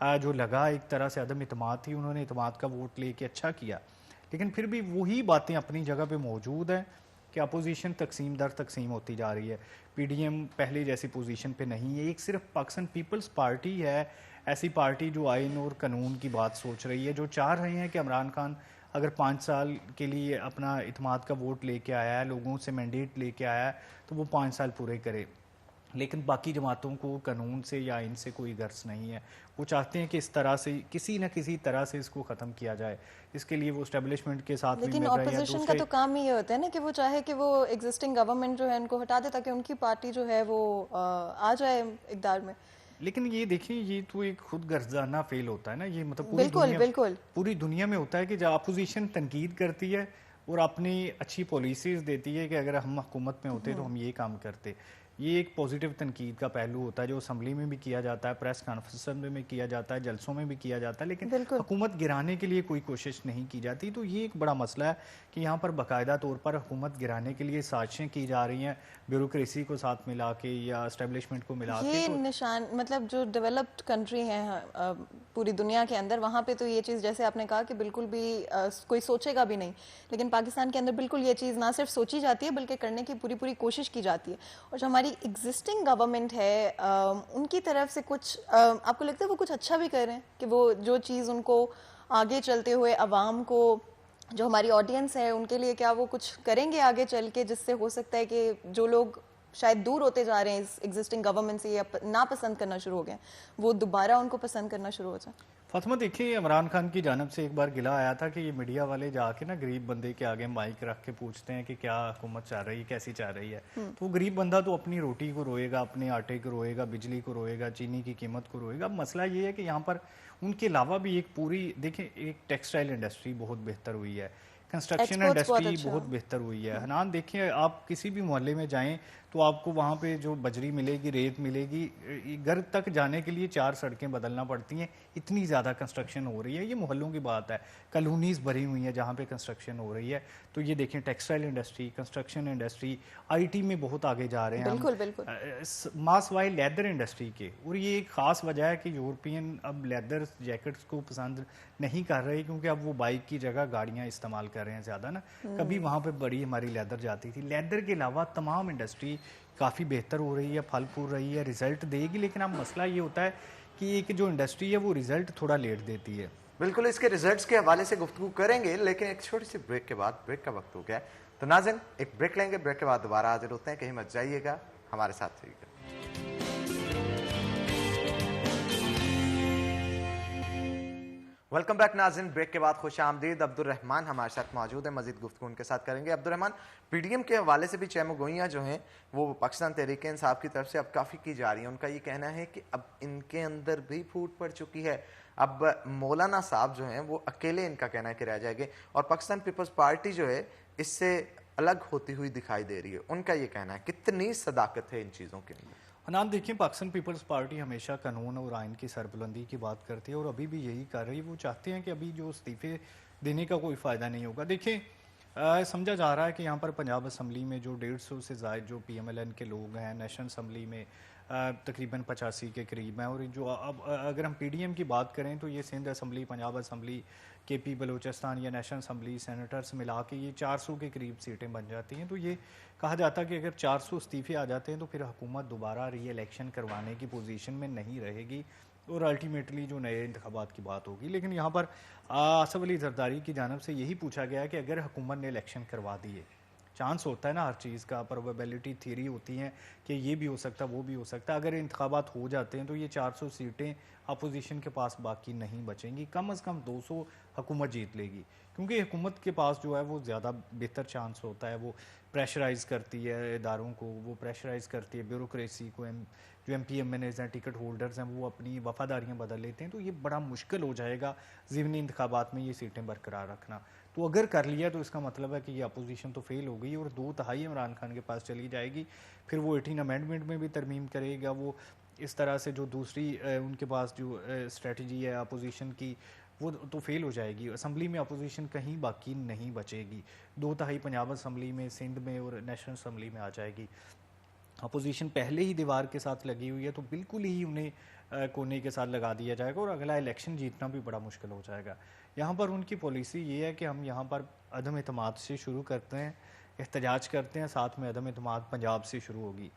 جو لگا ایک طرح سے عدم اعتماد تھی, انہوں نے اعتماد کا ووٹ لے کے اچھا کیا, لیکن پھر بھی وہی باتیں اپنی جگہ پہ موجود ہیں کہ اپوزیشن تقسیم در تقسیم ہوتی جا رہی ہے. پی ڈی ایم پہلے جیسی پوزیشن پہ نہیں ہے. ایک صرف پاکستان پیپلز پارٹی ہے ایسی پارٹی جو آئین اور قانون کی بات سوچ رہی ہے, جو چاہ رہے ہیں کہ عمران خان اگر 5 سال کے لیے اپنا اعتماد کا ووٹ لے کے آیا ہے, لوگوں سے مینڈیٹ لے کے آیا ہے, تو وہ 5 سال پورے کرے. لیکن باقی جماعتوں کو قانون سے یا آئین سے کوئی غرض نہیں ہے. وہ چاہتے ہیں کہ اس طرح سے کسی نہ کسی طرح سے اس کو ختم کیا جائے. اس کے لیے وہ اسٹیبلشمنٹ کے ساتھ بھی لیکن مل رہے ہیں. اپوزیشن کا تو کام ہی یہ ہوتا ہے نا کہ وہ چاہے کہ وہ ایگزسٹنگ گورنمنٹ جو ہے ان کو ہٹا دے تاکہ ان کی پارٹی جو ہے وہ آ جائے اقتدار میں. لیکن یہ دیکھیں, یہ تو ایک خود غرضانہ فیل ہوتا ہے نا, یہ مطلب بالکل پوری دنیا میں ہوتا ہے کہ جب اپوزیشن تنقید کرتی ہے اور اپنی اچھی پالیسیز دیتی ہے کہ اگر ہم حکومت میں ہوتے تو ہم یہ کام کرتے. یہ ایک پازیٹیو تنقید کا پہلو ہوتا ہے جو اسمبلی میں بھی کیا جاتا ہے, پریس کانفرنس میں کیا جاتا ہے, جلسوں میں بھی کیا جاتا ہے, لیکن حکومت گرانے کے لیے کوئی کوشش نہیں کی جاتی. تو یہ ایک بڑا مسئلہ ہے کہ یہاں پر باقاعدہ طور پر حکومت گرانے کے لیے سازشیں کی جا رہی ہیں, بیوروکریسی کو ساتھ ملا کے یا اسٹیبلشمنٹ کو ملا کے. یہ نشان مطلب جو ڈیولپڈ کنٹری ہیں پوری دنیا کے اندر, وہاں پہ تو یہ چیز جیسے آپ نے کہا کہ بالکل بھی کوئی سوچے گا بھی نہیں, لیکن پاکستان کے اندر بالکل یہ چیز نہ صرف سوچی جاتی ہے بلکہ کرنے کی پوری کوشش کی جاتی ہے. اور جو ہماری ایگزسٹنگ گورنمنٹ ہے ان کی طرف سے کچھ آپ کو لگتا ہے وہ کچھ اچھا بھی کر رہے ہیں کہ وہ جو چیز ان کو آگے چلتے ہوئے عوام کو, جو ہماری آڈینس ہے ان کے لیے کیا وہ کچھ کریں گے آگے چل کے جس سے ہو سکتا ہے کہ جو لوگ شاید دور ہوتے جا رہے ہیں اس ایگزسٹنگ گورنمنٹ سے یا ناپسند کرنا شروع ہو گئے وہ دوبارہ ان کو پسند کرنا شروع ہو جائے. فاطمہ دیکھیں, عمران خان کی جانب سے ایک بار گلہ آیا تھا کہ یہ میڈیا والے جا کے نا غریب بندے کے آگے مائک رکھ کے پوچھتے ہیں کہ کیا حکومت چاہ رہی ہے, کیسی چاہ رہی ہے. تو غریب بندہ تو اپنی روٹی کو روئے گا, اپنے آٹے کو روئے گا, بجلی کو روئے گا, چینی کی قیمت کو روئے گا. مسئلہ یہ ہے کہ یہاں پر ان کے علاوہ بھی ایک پوری دیکھیں, ایک ٹیکسٹائل انڈسٹری بہت بہتر ہوئی ہے, کنسٹرکشن انڈسٹری بہت بہتر ہوئی ہے. حنان دیکھیں, آپ کسی بھی محلے میں جائیں تو آپ کو وہاں پہ جو بجری ملے گی, ریت ملے گی, گھر تک جانے کے لیے 4 سڑکیں بدلنا پڑتی ہیں, اتنی زیادہ کنسٹرکشن ہو رہی ہے. یہ محلوں کی بات ہے, کالونیز بھری ہوئی ہیں جہاں پہ کنسٹرکشن ہو رہی ہے. تو یہ دیکھیں textile industry, construction industry, I T میں بہت آگے جا رہے ہیں بالکل ماس وائے لیدر انڈسٹری کے. اور یہ ایک خاص وجہ ہے کہ یورپین اب لیدر جیکٹس کو پسند نہیں کر رہے کیونکہ اب وہ بائک کی جگہ گاڑیاں استعمال کر رہے ہیں زیادہ نا. کبھی وہاں پہ بڑی ہماری لیدر جاتی تھی. لیدر کے علاوہ تمام انڈسٹری کافی بہتر ہو رہی ہے, پھل پھول رہی ہے, ریزلٹ دے گی. لیکن اب مسئلہ یہ ہوتا ہے کہ ایک جو انڈسٹری ہے وہ ریزلٹ تھوڑا لیٹ دیتی ہے. بالکل, اس کے ریزلٹس کے حوالے سے گفتگو کریں گے, لیکن ایک چھوٹی سی بریک کے بعد, بریک کا وقت ہو گیا ہے. تو ناظرین ایک بریک لیں گے, بریک کے بعد دوبارہ حاضر ہوتے ہیں. کہیں مت جائیے گا, ہمارے ساتھ رہیے گا. ویلکم بیک ناظرین, بریک کے بعد خوش آمدید. عبد الرحمان ہمارے ساتھ موجود ہیں, مزید گفتگو ان کے ساتھ کریں گے. عبد الرحمان, پی ڈی ایم کے حوالے سے بھی چیمو گوئیاں جو ہیں وہ پاکستان تحریک انصاف کی طرف سے اب کافی کی جا رہی ہیں. ان کا یہ کہنا ہے کہ اب ان کے اندر بھی پھوٹ پڑ چکی ہے, اب مولانا صاحب جو ہیں وہ اکیلے, ان کا کہنا ہے کہ رہ جائے گے, اور پاکستان پیپلز پارٹی جو ہے اس سے الگ ہوتی ہوئی دکھائی دے رہی ہے. ان کا یہ کہنا ہے, کتنی صداقت ہے ان چیزوں کے اندر؟ حنان دیکھیں, پاکستان پیپلز پارٹی ہمیشہ قانون اور آئین کی سربلندی کی بات کرتی ہے اور ابھی بھی یہی کر رہی ہے. وہ چاہتے ہیں کہ ابھی جو استعفے دینے کا کوئی فائدہ نہیں ہوگا. دیکھیں, سمجھا جا رہا ہے کہ یہاں پر پنجاب اسمبلی میں جو 150 سے زائد جو پی ایم ایل این کے لوگ ہیں, نیشنل اسمبلی میں تقریباً 85 کے قریب ہیں. اور جو اب اگر ہم پی ڈی ایم کی بات کریں تو یہ سندھ اسمبلی, پنجاب اسمبلی, کے پی بلوچستان یا نیشنل اسمبلی, سینیٹرز ملا کے یہ 400 کے قریب سیٹیں بن جاتی ہیں. تو یہ کہا جاتا ہے کہ اگر 400 استعفے آ جاتے ہیں تو پھر حکومت دوبارہ ری الیکشن کروانے کی پوزیشن میں نہیں رہے گی اور الٹیمیٹلی جو نئے انتخابات کی بات ہوگی. لیکن یہاں پر آصف علی زرداری کی جانب سے یہی پوچھا گیا کہ اگر حکومت نے الیکشن کروا دیے, چانس ہوتا ہے نا ہر چیز کا, پروبیبلٹی تھیوری ہوتی ہیں کہ یہ بھی ہو سکتا ہے, وہ بھی ہو سکتا ہے. اگر انتخابات ہو جاتے ہیں تو یہ 400 سیٹیں اپوزیشن کے پاس باقی نہیں بچیں گی, کم از کم 200 حکومت جیت لے گی. کیونکہ حکومت کے پاس جو ہے وہ زیادہ بہتر چانس ہوتا ہے, وہ پریشرائز کرتی ہے اداروں کو, وہ پریشرائز کرتی ہے بیوروکریسی کو. جو MP MNAs ہیں, ٹکٹ ہولڈرز ہیں, وہ اپنی وفاداریاں بدل لیتے ہیں. تو یہ بڑا مشکل ہو جائے گا ضمنی انتخابات میں یہ سیٹیں برقرار رکھنا. تو اگر کر لیا تو اس کا مطلب ہے کہ یہ اپوزیشن تو فیل ہو گئی اور 2/3 عمران خان کے پاس چلی جائے گی. پھر وہ 18 امینڈمنٹ میں بھی ترمیم کرے گا. وہ اس طرح سے جو دوسری ان کے پاس جو اسٹریٹجی ہے اپوزیشن کی وہ تو فیل ہو جائے گی. اسمبلی میں اپوزیشن کہیں باقی نہیں بچے گی. 2/3 پنجاب اسمبلی میں, سندھ میں اور نیشنل اسمبلی میں آ جائے گی. اپوزیشن پہلے ہی دیوار کے ساتھ لگی ہوئی ہے تو بالکل ہی انہیں کونے کے ساتھ لگا دیا جائے گا اور اگلا الیکشن جیتنا بھی بڑا مشکل ہو جائے گا. یہاں پر ان کی پالیسی یہ ہے کہ ہم یہاں پر عدم اعتماد سے شروع کرتے ہیں, احتجاج کرتے ہیں, ساتھ میں عدم اعتماد پنجاب سے شروع ہوگی.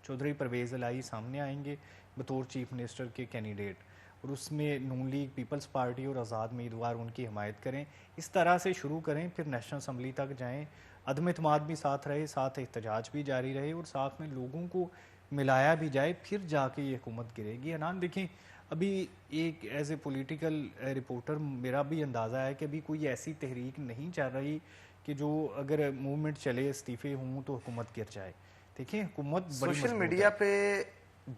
چودھری پرویز الہی سامنے آئیں گے بطور چیف منسٹر کے کینڈیڈیٹ, اور اس میں نون لیگ, پیپلز پارٹی اور آزاد امیدوار ان کی حمایت کریں. اس طرح سے شروع کریں, پھر نیشنل اسمبلی تک جائیں, عدم اعتماد بھی ساتھ رہے, ساتھ احتجاج بھی جاری رہے اور ساتھ میں لوگوں کو ملایا بھی جائے, پھر جا کے یہ حکومت گرے گی. حنان دیکھیں ابھی ایک ایز اے پولیٹیکل رپورٹر میرا بھی اندازہ ہے کہ ابھی کوئی ایسی تحریک نہیں چل رہی کہ جو اگر موومنٹ چلے استعفے ہوں تو حکومت گر جائے. دیکھیں حکومت بڑی سوشل میڈیا پہ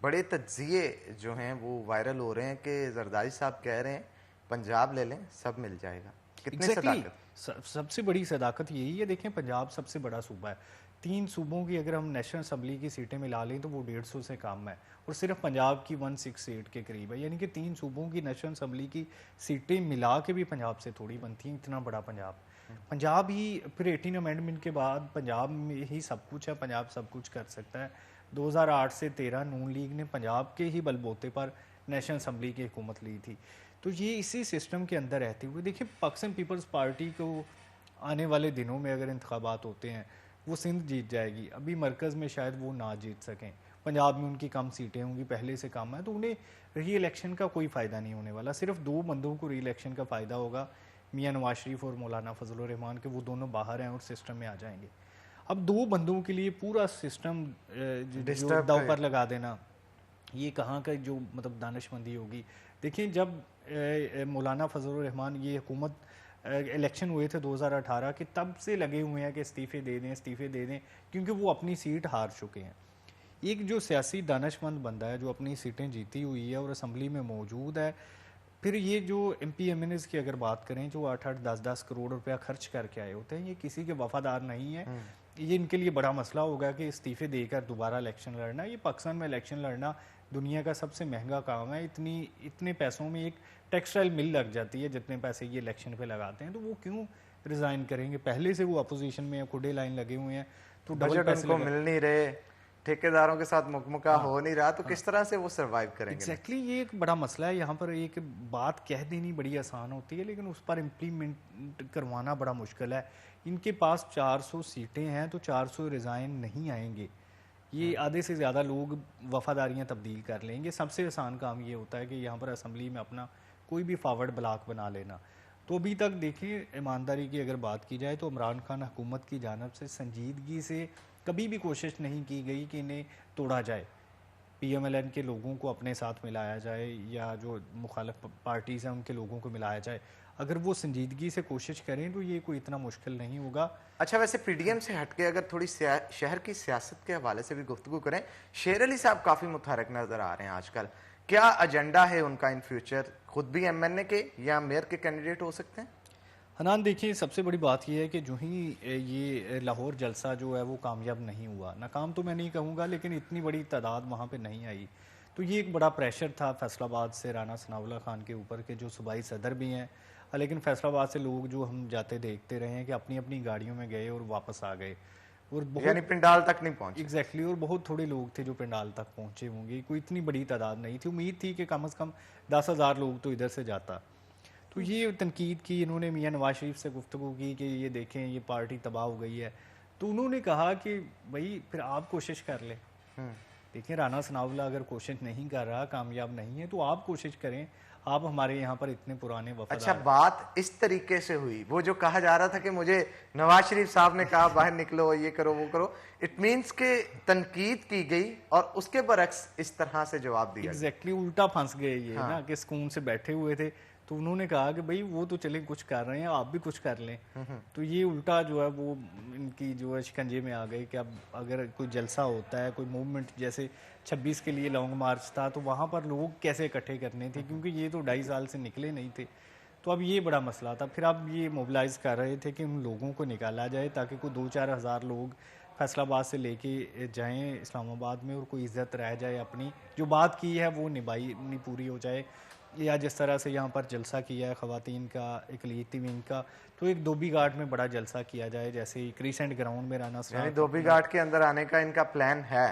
بڑے تجزیے جو ہیں وہ وائرل ہو رہے ہیں کہ زرداری صاحب کہہ رہے ہیں پنجاب لے لیں سب مل جائے گا. کتنی صداقت؟ سب سے بڑی صداقت یہی ہے. دیکھیں پنجاب سب سے بڑا صوبہ ہے, 3 صوبوں کی اگر ہم نیشنل اسمبلی کی سیٹیں ملا لیں تو وہ 150 سے کم ہے, اور صرف پنجاب کی 168 کے قریب ہے. یعنی کہ 3 صوبوں کی نیشنل اسمبلی کی سیٹیں ملا کے بھی پنجاب سے تھوڑی بنتی ہیں, اتنا بڑا پنجاب ہی. پھر 18 امینڈمنٹ کے بعد پنجاب میں ہی سب کچھ ہے, پنجاب سب کچھ کر سکتا ہے. 2008 سے 13 نون لیگ نے پنجاب کے ہی بل بوتے پر نیشنل اسمبلی کی حکومت لی تھی. تو یہ اسی سسٹم کے اندر رہتے ہوئے دیکھیں پاکستان پیپلز پارٹی کو آنے والے دنوں میں اگر انتخابات ہوتے ہیں وہ سندھ جیت جائے گی. ابھی مرکز میں شاید وہ نہ جیت سکیں, پنجاب میں ان کی کم سیٹیں ہوں گی, پہلے سے کم ہے, تو انہیں ری الیکشن کا کوئی فائدہ نہیں ہونے والا. صرف 2 بندوں کو ری الیکشن کا فائدہ ہوگا, میاں نواز شریف اور مولانا فضل الرحمان, کے وہ دونوں باہر ہیں اور سسٹم میں آ جائیں گے. اب 2 بندوں کے لیے پورا سسٹم داؤ پر لگا دینا, یہ کہاں کا جو مطلب دانش مندی ہوگی. دیکھیں جب مولانا فضل الرحمان یہ حکومت الیکشن ہوئے تھے 2018 کے, تب سے لگے ہوئے ہیں کہ استعفے دے دیں کیونکہ وہ اپنی سیٹ ہار چکے ہیں. ایک جو سیاسی دانش مند بندہ ہے جو اپنی سیٹیں جیتی ہوئی ہے اور اسمبلی میں موجود ہے, پھر یہ جو MP MNAs کی اگر بات کریں جو 8-8 10-10 کروڑ روپیہ خرچ کر کے آئے ہوتے ہیں, یہ کسی کے وفادار نہیں ہے. یہ ان کے لیے بڑا مسئلہ ہوگا کہ استعفے دے کر دوبارہ الیکشن لڑنا. یہ پاکستان میں الیکشن لڑنا دنیا کا سب سے مہنگا کام ہے. اتنے پیسوں میں ایک ٹیکسٹائل مل لگ جاتی ہے جتنے پیسے یہ الیکشن پہ لگاتے ہیں, تو وہ کیوں ریزائن کریں گے؟ پہلے سے وہ اپوزیشن میں کھڈے لائن لگے ہوئے ہیں, تو ڈبل پیسے کو مل نہیں رہے, ٹھیکیداروں کے ساتھ مکمکہ ہو نہیں رہا, تو کس طرح سے وہ سروائیو کریں گے؟ ایگزیکٹلی یہ ایک بڑا مسئلہ ہے. یہاں پر ایک بات کہہ دینی بڑی آسان ہوتی ہے لیکن اس پر امپلیمنٹ کروانا بڑا مشکل ہے. ان کے پاس 400 سیٹیں ہیں تو 400 ریزائن نہیں آئیں گے. یہ آدھے سے زیادہ لوگ وفاداریاں تبدیل کر لیں گے. سب سے آسان کام یہ ہوتا ہے کہ یہاں پر اسمبلی میں اپنا کوئی بھی فارورڈ بلاک بنا لینا. تو ابھی تک دیکھیں ایمانداری کی اگر بات کی جائے تو عمران خان حکومت کی جانب سے سنجیدگی سے کبھی بھی کوشش نہیں کی گئی کہ انہیں توڑا جائے, پی ایم ایل این کے لوگوں کو اپنے ساتھ ملایا جائے یا جو مخالف پارٹیز ہیں ان کے لوگوں کو ملایا جائے. اگر وہ سنجیدگی سے کوشش کریں تو یہ کوئی اتنا مشکل نہیں ہوگا. اچھا ویسے پی ڈی ایم سے ہٹ کے اگر تھوڑی شہر کی سیاست کے حوالے سے بھی گفتگو کریں, شیر علی صاحب کافی متحرک نظر آ رہے ہیں آج کل, کیا ایجنڈا ہے ان کا ان فیوچر؟ خود بھی ایم این اے کے یا میئر کے کینڈیڈیٹ ہو سکتے ہیں؟ حنان دیکھیے سب سے بڑی بات یہ ہے کہ جو ہی یہ لاہور جلسہ جو ہے وہ کامیاب نہیں ہوا, ناکام تو میں نہیں کہوں گا لیکن اتنی بڑی تعداد وہاں پہ نہیں آئی, تو یہ ایک بڑا پریشر تھا فیصل آباد سے رانا ثناء اللہ خان کے اوپر کے جو صوبائی صدر بھی ہیں, لیکن فیصل آباد سے لوگ جو ہم جاتے دیکھتے رہے ہیں کہ اپنی اپنی گاڑیوں میں گئے اور واپس آ گئے, اور یعنی پنڈال تک نہیں پہنچے. ایگزیکٹلی, اور بہت تھوڑے لوگ تھے جو پنڈال تک پہنچے ہوں گے, کوئی اتنی بڑی تعداد نہیں تھی. امید تھی کہ کم از کم 10,000 لوگ تو ادھر سے جاتا. تو یہ تنقید کی انہوں نے, میاں نواز شریف سے گفتگو کی کہ یہ دیکھیں یہ پارٹی تباہ ہو گئی ہے, تو انہوں نے کہا کہ بھائی پھر آپ کوشش کر لیں. دیکھیں رانا ثناء اللہ اگر کوشش نہیں کر رہا, کامیاب نہیں ہے, تو آپ کوشش کریں, آپ ہمارے یہاں پر اتنے پرانے وفادار. اچھا بات اس طریقے سے ہوئی, وہ جو کہا جا رہا تھا کہ مجھے نواز شریف صاحب نے کہا باہر نکلو, یہ کرو وہ کرو, اٹ مینس کہ تنقید کی گئی اور اس کے برعکس اس طرح سے جواب دیا. ایگزیکٹلی الٹا پھنس گئے یہ نا, کہ سکون سے بیٹھے ہوئے تھے تو انہوں نے کہا کہ بھائی وہ تو چلیں کچھ کر رہے ہیں, آپ بھی کچھ کر لیں. تو یہ الٹا جو ہے وہ ان کی جو ہے شکنجے میں آ گئی کہ اب اگر کوئی جلسہ ہوتا ہے, کوئی موومنٹ جیسے 26 کے لیے لانگ مارچ تھا, تو وہاں پر لوگ کیسے اکٹھے کرنے تھے, کیونکہ یہ تو 2.5 سال سے نکلے نہیں تھے. تو اب یہ بڑا مسئلہ تھا. پھر اب یہ موبلائز کر رہے تھے کہ ان لوگوں کو نکالا جائے تاکہ کوئی 2-4 ہزار لوگ فیصل آباد سے لے کے جائیں اسلام آباد میں, اور کوئی عزت رہ جائے, اپنی جو بات کی ہے وہ نبھائی پوری ہو جائے. یا جس طرح سے یہاں پر جلسہ کیا ہے خواتین کا اقلیتی ونگ کا, تو ایک دھوبی گھاٹ میں بڑا جلسہ کیا جائے, جیسے کریسنٹ گراؤنڈ میں رانا ثناء. یعنی دھوبی گھاٹ کے اندر آنے کا ان کا پلان ہے.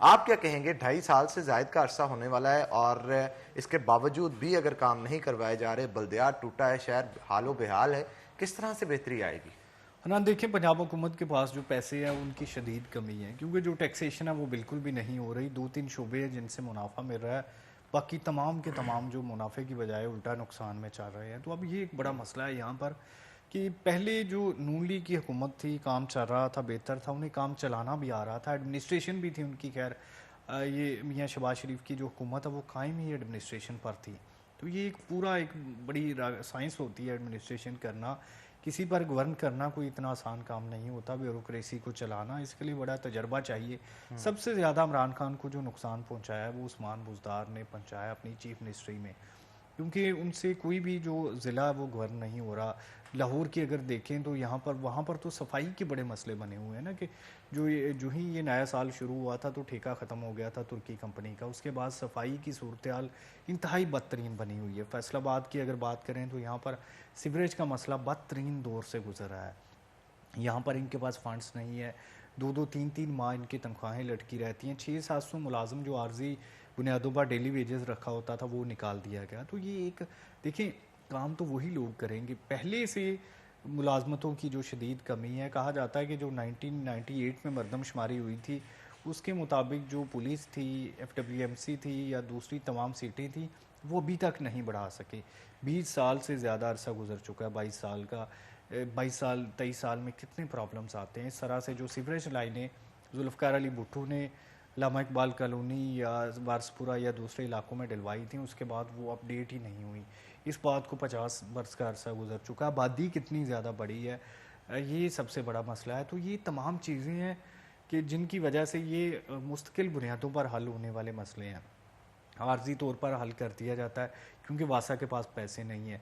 آپ کیا کہیں گے 2.5 سال سے زائد کا عرصہ ہونے والا ہے اور اس کے باوجود بھی اگر کام نہیں کروائے جا رہے, بلدیات ٹوٹا ہے, شہر حال و بحال ہے, کس طرح سے بہتری آئے گی؟ دیکھیں پنجاب حکومت کے پاس جو پیسے ہیں ان کی شدید کمی ہے, کیونکہ جو ٹیکسیشن ہے وہ بالکل بھی نہیں ہو رہی. 2-3 شعبے ہیں جن سے منافع مل رہا ہے, باقی تمام کے تمام جو منافع کی بجائے الٹا نقصان میں چل رہے ہیں. تو اب یہ ایک بڑا مسئلہ ہے یہاں پر کہ پہلے جو نون لیگ کی حکومت تھی, کام چل رہا تھا, بہتر تھا, انہیں کام چلانا بھی آ رہا تھا, ایڈمنسٹریشن بھی تھی ان کی. خیر یہ میاں شہباز شریف کی جو حکومت ہے وہ قائم ہی ایڈمنسٹریشن پر تھی. تو یہ ایک پورا ایک بڑی سائنس ہوتی ہے ایڈمنسٹریشن کرنا, کسی پر گورن کرنا کوئی اتنا آسان کام نہیں ہوتا, بیوروکریسی کو چلانا اس کے لیے بڑا تجربہ چاہیے. سب سے زیادہ عمران خان کو جو نقصان پہنچایا ہے وہ عثمان بزدار نے پہنچایا اپنی چیف منسٹری میں, کیونکہ ان سے کوئی بھی جو ضلع وہ گورن نہیں ہو رہا. لاہور کی اگر دیکھیں تو یہاں پر وہاں پر تو صفائی کے بڑے مسئلے بنے ہوئے ہیں نا, کہ جو ہی یہ نیا سال شروع ہوا تھا تو ٹھیکہ ختم ہو گیا تھا ترکی کمپنی کا, اس کے بعد صفائی کی صورتحال انتہائی بدترین بنی ہوئی ہے. فیصل آباد کی اگر بات کریں تو یہاں پر سیوریج کا مسئلہ بدترین دور سے گزر رہا ہے. یہاں پر ان کے پاس فنڈز نہیں ہے, 2-3 ماہ ان کی تنخواہیں لٹکی رہتی ہیں. 600-700 ملازم جو عارضی بنیادوں پر ڈیلی ویجز رکھا ہوتا تھا وہ نکال دیا گیا. تو یہ ایک دیکھیں کام تو وہی لوگ کریں گے. پہلے سے ملازمتوں کی جو شدید کمی ہے, کہا جاتا ہے کہ جو 1998 میں مردم شماری ہوئی تھی اس کے مطابق جو پولیس تھی, FWMC تھی یا دوسری تمام سیٹیں تھیں وہ ابھی تک نہیں بڑھا سکے. 20 سال سے زیادہ عرصہ گزر چکا ہے, 22 سال کا. 23 سال میں کتنے پرابلمز آتے ہیں. اس طرح سے جو سیوریج لائنیں ذوالفقار علی بھٹو نے علامہ اقبال کالونی یا وارثپورہ یا دوسرے علاقوں میں ڈلوائی تھیں, اس کے بعد وہ اپ ڈیٹ ہی نہیں ہوئی. اس بات کو 50 برس کا عرصہ گزر چکا. آبادی کتنی زیادہ بڑی ہے, یہ سب سے بڑا مسئلہ ہے. تو یہ تمام چیزیں ہیں کہ جن کی وجہ سے یہ مستقل بنیادوں پر حل ہونے والے مسئلے ہیں. عارضی طور پر حل کر دیا جاتا ہے کیونکہ واسا کے پاس پیسے نہیں ہیں,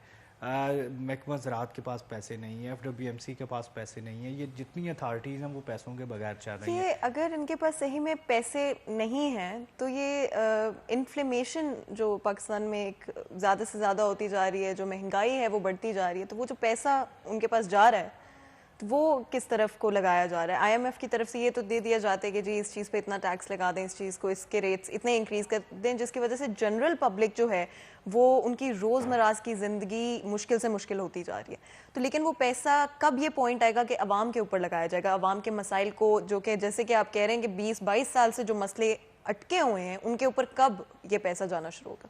محکمہ زراعت کے پاس پیسے نہیں ہیں, FWMC کے پاس پیسے نہیں ہیں. یہ جتنی اتھارٹیز ہیں وہ پیسوں کے بغیر چل رہی ہیں. یہ اگر ان کے پاس صحیح میں پیسے نہیں ہیں تو یہ انفلیمیشن جو پاکستان میں ایک زیادہ سے زیادہ ہوتی جا رہی ہے, جو مہنگائی ہے وہ بڑھتی جا رہی ہے, تو وہ جو پیسہ ان کے پاس جا رہا ہے وہ کس طرف کو لگایا جا رہا ہے؟ IMF کی طرف سے یہ تو دے دیا جاتا ہے کہ جی اس چیز پہ اتنا ٹیکس لگا دیں, اس چیز کو اس کے ریٹس اتنے انکریز کر دیں, جس کی وجہ سے جنرل پبلک جو ہے وہ ان کی روزمرہ کی زندگی مشکل سے مشکل ہوتی جا رہی ہے. تو لیکن وہ پیسہ کب یہ پوائنٹ آئے گا کہ عوام کے اوپر لگایا جائے گا, عوام کے مسائل کو, جو کہ جیسے کہ آپ کہہ رہے ہیں کہ 20-22 سال سے جو مسئلے اٹکے ہوئے ہیں ان کے اوپر کب یہ پیسہ جانا شروع ہوگا؟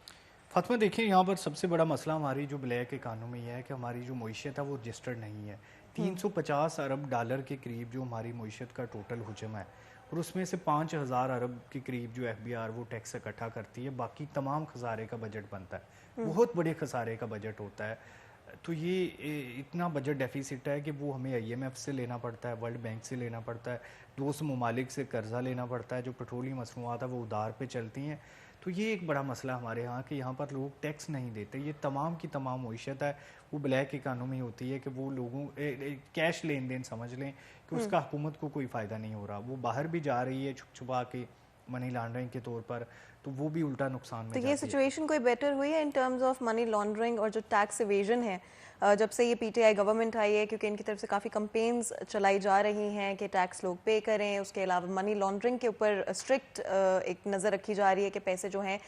فاطمہ دیکھیں یہاں پر سب سے بڑا مسئلہ ہماری جو بلیک اکانومی ہے کہ ہماری جو معیشت ہے وہ رجسٹرڈ نہیں ہے. 350 ارب ڈالر کے قریب جو ہماری معیشت کا ٹوٹل حجم ہے, اور اس میں سے 5000 ارب کے قریب جو FBR وہ ٹیکس اکٹھا کرتی ہے, باقی تمام خسارے کا بجٹ بنتا ہے. بہت بڑے خسارے کا بجٹ ہوتا ہے. تو یہ اتنا بجٹ ڈیفیسٹ ہے کہ وہ ہمیں IMF سے لینا پڑتا ہے, ورلڈ بینک سے لینا پڑتا ہے, دوسرے ممالک سے قرضہ لینا پڑتا ہے. جو پیٹرولیم مصنوعات ہیں وہ ادار پہ چلتی ہیں. تو یہ ایک بڑا مسئلہ ہمارے ہاں کہ یہاں پر لوگ ٹیکس نہیں دیتے. یہ تمام کی تمام معیشت ہے وہ بلیک اکانومی ہوتی ہے کہ وہ لوگوں کیش لین دین سمجھ لیں کہ اس کا حکومت کو کوئی فائدہ نہیں ہو رہا. وہ باہر بھی جا رہی ہے چھپ چھپا کے منی لانڈرنگ کے طور پر, تو وہ بھی الٹا نقصان میں تو جاتی یہ ہے. سچویشن کوئی بیٹر ہوئی ہے in terms of money laundering اور جو ٹیکس ایویژن ہے جب سے یہ PTI گورنمنٹ آئی ہے, کیونکہ ان کی طرف سے کافی کمپینز چلائی جا رہی ہیں کہ ٹیکس لوگ پے کریں, اس کے علاوہ منی لانڈرنگ کے اوپر اسٹرکٹ ایک نظر رکھی جا رہی ہے کہ پیسے جو ہیں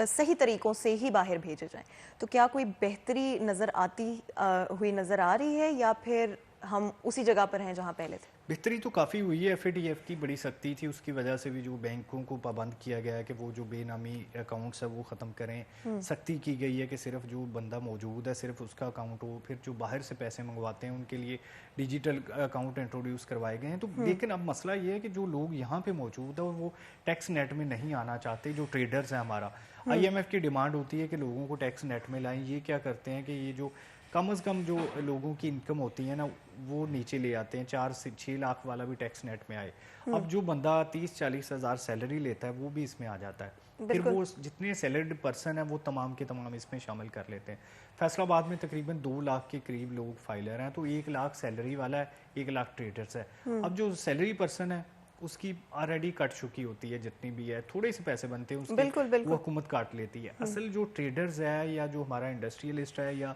صحیح طریقوں سے ہی باہر بھیجے جائیں. تو کیا کوئی بہتری نظر آتی ہوئی نظر آ رہی ہے یا پھر ہم اسی جگہ پر ہیں جہاں پہلے تھے؟ بہتری تو کافی ہوئی ہے. FATF کی بڑی سختی تھی, اس کی وجہ سے بھی جو بینکوں کو پابند کیا گیا ہے کہ وہ جو بے نامی اکاؤنٹس ہے وہ ختم کریں. سختی کی گئی ہے کہ صرف جو بندہ موجود ہے صرف اس کا اکاؤنٹ ہو. پھر جو باہر سے پیسے منگواتے ہیں ان کے لیے ڈیجیٹل اکاؤنٹ انٹروڈیوس کروائے گئے ہیں. تو لیکن اب مسئلہ یہ ہے کہ جو لوگ یہاں پہ موجود ہیں اور وہ ٹیکس نیٹ میں نہیں آنا چاہتے, جو ٹریڈرز ہیں ہمارا, IMF کی ڈیمانڈ ہوتی ہے کہ لوگوں کو ٹیکس نیٹ میں لائیں. یہ کیا کرتے ہیں کہ یہ جو کم از کم جو لوگوں کی انکم ہوتی ہے نا وہ نیچے لے آتے ہیں, 4 سے 6 لاکھ والا بھی ٹیکس نیٹ میں آئے. اب جو بندہ 30-40 ہزار سیلری لیتا ہے وہ بھی اس میں آ جاتا ہے. پھر وہ جتنے سیلریڈ پرسن ہیں وہ تمام کے تمام اس میں شامل کر لیتے ہیں. فیصل آباد میں تقریباً 2 لاکھ کے قریب لوگ فائلر ہیں, تو 1 لاکھ سیلری والا ہے, 1 لاکھ ٹریڈرز ہے. اب جو سیلری پرسن ہے اس کی آلریڈی کٹ چکی ہوتی ہے، جتنی بھی ہے تھوڑے سے پیسے بنتے ہیں اس بالکل کے، وہ حکومت کاٹ لیتی ہے. اصل جو ٹریڈرز ہے یا جو ہمارا انڈسٹریلسٹ ہے یا